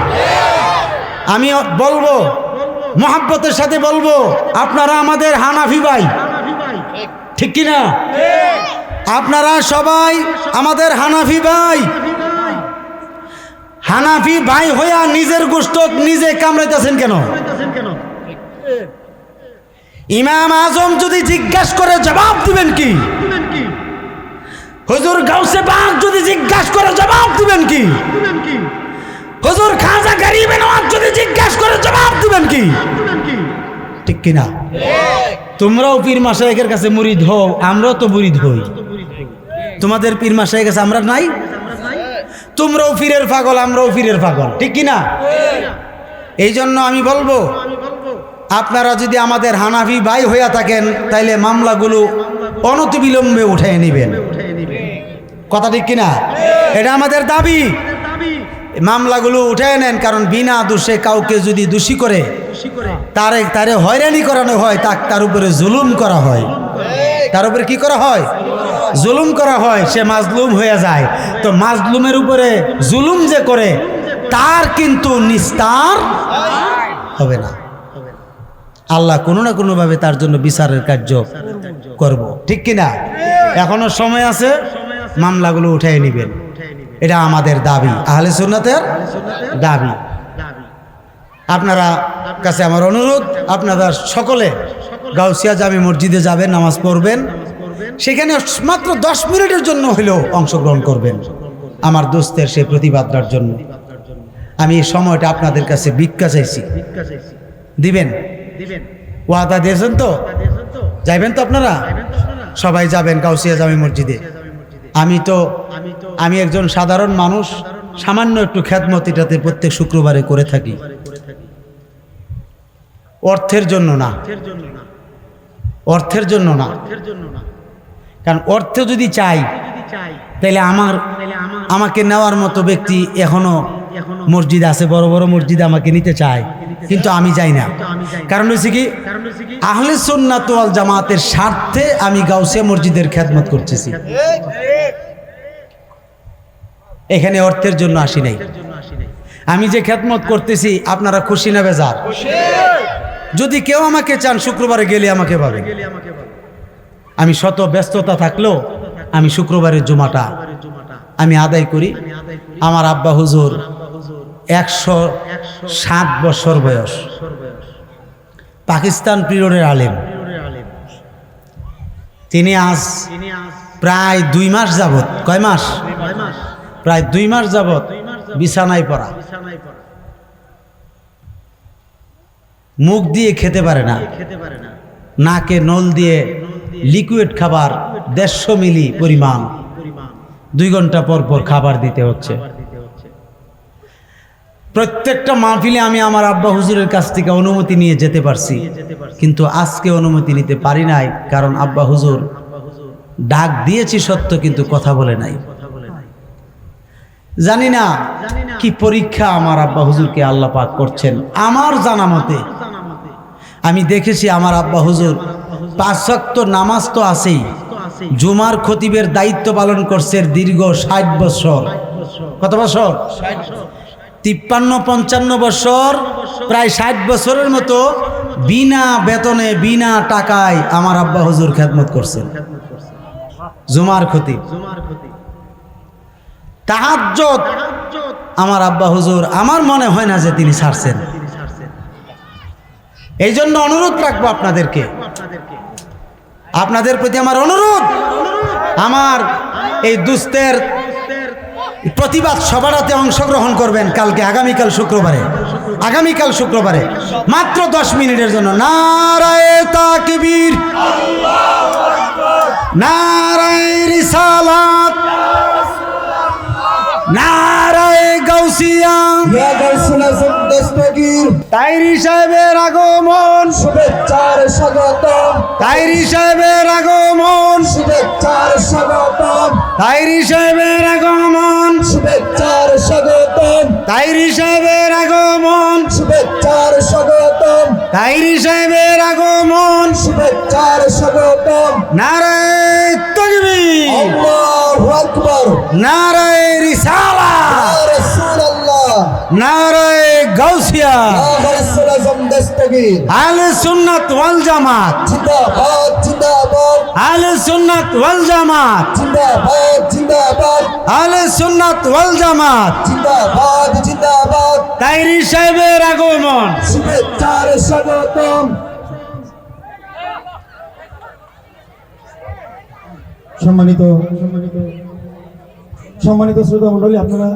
আমি বলবো, মহাব্বতের সাথে বলবো, আপনারা আমাদের হানাফি ভাই, ঠিক কিনা? আপনারা সবাই আমাদের হানাফি ভাই। হানাফি ভাই হইয়া নিজের গোশত নিজে কামড়াইতেছেন কেন? ইমাম আজম যদি জিজ্ঞাসা করে জবাব দিবেন কি? হুজুর গাউসে পাক যদি জিজ্ঞাসা করে জবাব দিবেন কি? হুজুর খাজা গরিবে নওয়াজ যদি জিজ্ঞাসা করে জবাব দিবেন কি? ঠিক কিনা? তোমরাও পীর মাশায়েখের কাছে মুরিদ হও, আমরাও তো মুরিদ হই। তোমাদের পীর মাশায়েখের কাছে আমরা নাই? তোমরাও পীরের পাগল, আমরাও পীরের পাগল, ঠিক কিনা? এই জন্য আমি বলবো, আপনারা যদি আমাদের হানাফি ভাই হইয়া থাকেন, তাইলে মামলাগুলো অনতিবিলম্বে উঠিয়ে নেবেন। কথা ঠিক কিনা? এটা আমাদের দাবি। মামলাগুলো উঠিয়ে নেন, কারণ বিনা দোষে কাউকে যদি দোষী করে তারে হয়রানি করানো হয়, তার উপরে জুলুম করা হয়, তার উপরে কি করা হয়? জুলুম করা হয়, সে মাজলুম হয়ে যায়। তো মাজলুমের উপরে জুলুম যে করে, তার কিন্তু নিস্তার হবে না। আল্লাহ কোনো না কোনোভাবে তার জন্য বিচারের কার্য করব, ঠিক কিনা? এখনো সময় আছে, মামলাগুলো উঠিয়ে নেবেন, এটা আমাদের দাবি, আহলে সুন্নাতের দাবি। আপনারা কাছে আমার অনুরোধ, আপনারা সকলে গাউসিয়া জামে মসজিদে যাবেন, নামাজ পড়বেন, সেখানে মাত্র 10 মিনিটের জন্য হলেও অংশগ্রহণ করবেন আমার দোস্তের সেই প্রতিবাদটার জন্য। আমি এই সময়টা আপনাদের কাছে ভিক্ষা চাইছি, দিবেন। ওয়াদা দিয়েছেন তো? যাইবেন তো আপনারা? সবাই যাবেন গাউসিয়া জামি মসজিদে। আমি একজন সাধারণ মানুষ, সামান্য একটু খেদমত এটাতে প্রত্যেক শুক্রবারে করে থাকি। অর্থের জন্য না, অর্থের জন্য না, কারণ অর্থ যদি চাই তাহলে আমাকে নেওয়ার মতো ব্যক্তি এখনো মসজিদ আছে, বড় বড় মসজিদে আমাকে নিতে চায়, কিন্তু আমি যাই না। কারণ হচ্ছে কি, আহলে সুন্নাত ওয়াল জামাতের স্বার্থে আমি গাউসিয়া মসজিদের খেদমত করতেছি। এখানে অর্থের জন্য আসি নাই। আমি যে খেদমত করতেছি আপনারা খুশি না বেজার? যদি কেউ আমাকে চান শুক্রবারে গেলে আমাকে পাবে। আমি শত ব্যস্ততা থাকলেও আমি শুক্রবারের জুমাটা আমি আদায় করি। আমার আব্বা হুজুর 107 বছর বয়স, পাকিস্তান পিরিয়ডের আলেম। তিনি আজ প্রায় 2 মাস যাবত, কয় মাস? প্রায় 2 মাস যাবত বিছানায় পড়া, মুখ দিয়ে খেতে পারে না, নাকে নল দিয়ে লিকুইড খাবার 150 মিলি পরিমাণ 2 ঘন্টা পর পর খাবার দিতে হচ্ছে। প্রত্যেকটা মাহফিলে আমি আমার আব্বা হুজুরের কাছ থেকে অনুমতি নিয়ে যেতে পারছি, কিন্তু আজকে অনুমতি নিতে পারি নাই, কারণ আব্বা হুজুর ডাক দিয়েছি সত্য কিন্তু কথা বলে নাই। জানি না কি পরীক্ষা আমার আব্বা হুজুরকে আল্লাহ পাক করছেন। আমার জানা মতে আমি দেখেছি আমার আব্বা হুজুর 5 ওয়াক্ত নামাজ তো আছেই, জুমার খতিবের দায়িত্ব পালন করছে দীর্ঘ 60 বছর। কত বছর? 53-55 বছর, প্রায় 60 বছরের মতো বিনা বেতনে বিনা টাকায় আমার আব্বা হুজুর খেদমত করছেন। জুমার খতিব, তাহাজ্জুদ আমার আব্বা হুজুর, আমার মনে হয় না যে তিনি ছাড়ছেন। এই জন্য অনুরোধ রাখবো আপনাদেরকে, আপনাদের প্রতি আমার অনুরোধ, আমার এই দুস্থের প্রতিবাদ সভাটাতে অংশগ্রহণ করবেন কালকে, আগামীকাল শুক্রবারে মাত্র 10 মিনিটের জন্য। নারায়ে তাকবীর, নারায়ে রিসালাত, নারায়ে গাউসিয়া। তাইরি সাহেবের আগমন, শুভেচ্ছার স্বাগতম, তাইরি সাহেবের আগমন, শুভেচ্ছার স্বাগতম, তাইরি সাহেবের আগমন, শুভেচ্ছার স্বাগতম, তাইরি সাহেবের আগমন, শুভেচ্ছার স্বাগতম, তাইরি সাহেবের আগমন, শুভেচ্ছার স্বাগতম। নারায়ে তাকবীর, আল্লাহু আকবার, নারায়ে রিসালাত, ইয়া রাসূলুল্লাহ, নারায়ে গাউসিয়া। আহলে সুন্নাত দস্তগীর, আহলে সুন্নাত ওয়াল জামাত, জিন্দাবাদ জিন্দাবাদ, আহলে সুন্নাত ওয়াল জামাত, জিন্দাবাদ জিন্দাবাদ, আহলে সুন্নাত ওয়াল জামাত। জিন্দাবাদ জিন্দাবাদ, তাইরি সাহেবের আগমন, শুভেচ্ছার স্বাগতম। সম্মানিত শ্রোতা মণ্ডলী, আপনারা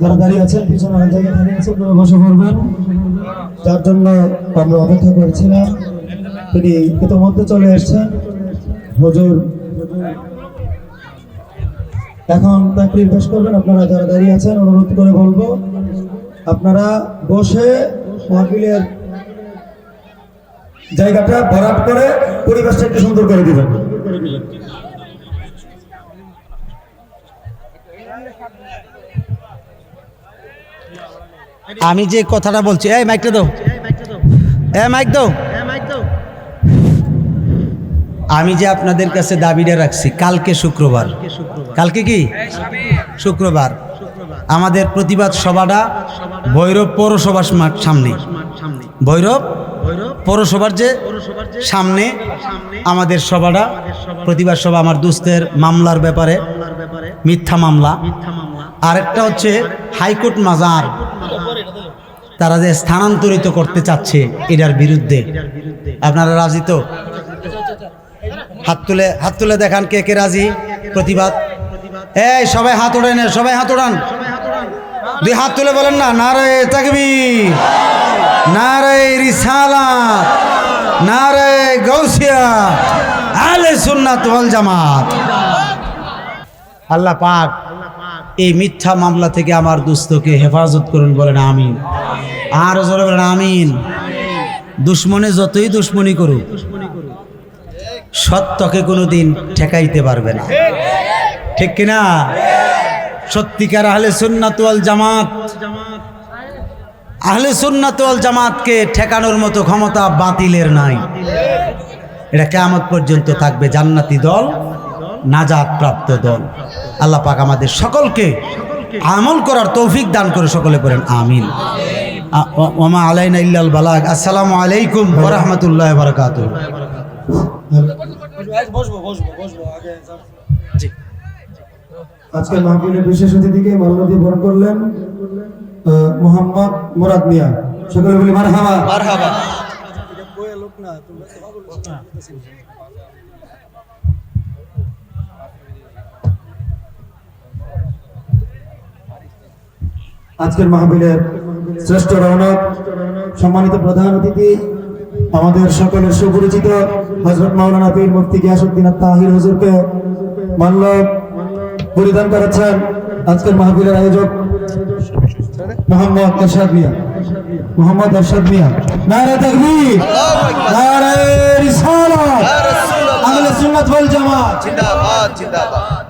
যারা দাঁড়িয়ে আছেন, পিছনে অনেক জায়গায় দাঁড়িয়ে আছেন, আপনারা বসে পড়বেন। যার জন্য আমরা অপেক্ষা করেছিলাম, তিনি ইতিমধ্যে চলে এসেছেন। হুজুর এখন তাকবীর পেশ করবেন। আপনারা যারা দাঁড়িয়ে আছেন, অনুরোধ করে বলবো আপনারা বসে মাহফিলের জায়গাটা ভরাট করে পরিবেশটা একটু সুন্দর করে দিবেন। আমি যে কথাটা বলছি, এই মাইকটা দাও, মাইক দাও। আমি যে আপনাদের কাছে দাবিটা রাখছি, কালকে শুক্রবার, কালকে কি শুক্রবার, আমাদের প্রতিবাদ সভাটা ভৈরব পৌরসভার সামনে, ভৈরব পৌরসভার যে সামনে আমাদের সভাটা, প্রতিবাদ সভা। আমার দুস্থের মামলার ব্যাপারে, মিথ্যা মামলা, আরেকটা হচ্ছে হাইকোর্ট মাজার তারা যে স্থানান্তরিত করতে চাচ্ছে, এটার বিরুদ্ধে। আপনারা রাজি তো? হাত তুলে দেখান কে কে রাজি। প্রতিবাদ, এই সবাই হাত ওড়ান, সবাই হাত ওড়ান, 2 হাত তুলে বলেন না, নারায়ে তাকবীর, নারায়ে রিসালাত, নারে গাউসিয়া, আহলে সুন্নাত ওয়াল জামাত। আল্লাহ পাক এই মিথ্যা মামলা থেকে আমার দুস্থকে হেফাজত করুন, বলেন আমিন। আর জোরে বলেন আমিন। দুশ্মনে যতই দুশ্মনী করুক, সত্যকে কোনোদিন ঠেকাইতে পারবে না, ঠিক কিনা? সত্যিকার আহলে সুন্নাত ওয়াল জামাত, আহলে সুন্নাত ওয়াল জামাতকে ঠেকানোর মতো ক্ষমতা বাতিলের নাই। এটা কিয়ামত পর্যন্ত থাকবে জান্নাতি দল, নাজাত প্রাপ্ত দল। আল্লাহ পাক আমাদের সকলকে আমল করার তৌফিক দান করে, সকলে পড়েন আমিন। ওমা আলাইনা ইল্লাল বালাগ। আসসালামু আলাইকুম ওয়া রাহমাতুল্লাহি ওয়া বারাকাতুহু। আজকের মাহফিলের বিশেষ অতিথিকে মাল্য দিয়ে বরণ করলেন মোহাম্মদ মুরাদ মিয়া। সকলে বলি মারহাবা। মারহাবা। আজকের মাহফিলের শ্রেষ্ঠ রৌনক, সম্মানিত প্রধান অতিথি, আমাদের সকলের সুপরিচিত হযরত মাওলানা পীর মুফতি গিয়াসউদ্দিন আত-তাহির হুজুরকে মাল্য পরিধান করাচ্ছেন আজকের মাহফিলের আয়োজক মোহাম্মদ এরশাদ মিয়া। মোহাম্মদ এরশাদ মিয়া। নারে তাকবীর, নারে রিসালাত, আহলে সুন্নাত ওয়াল জামাত জিন্দাবাদ, জিন্দাবাদ।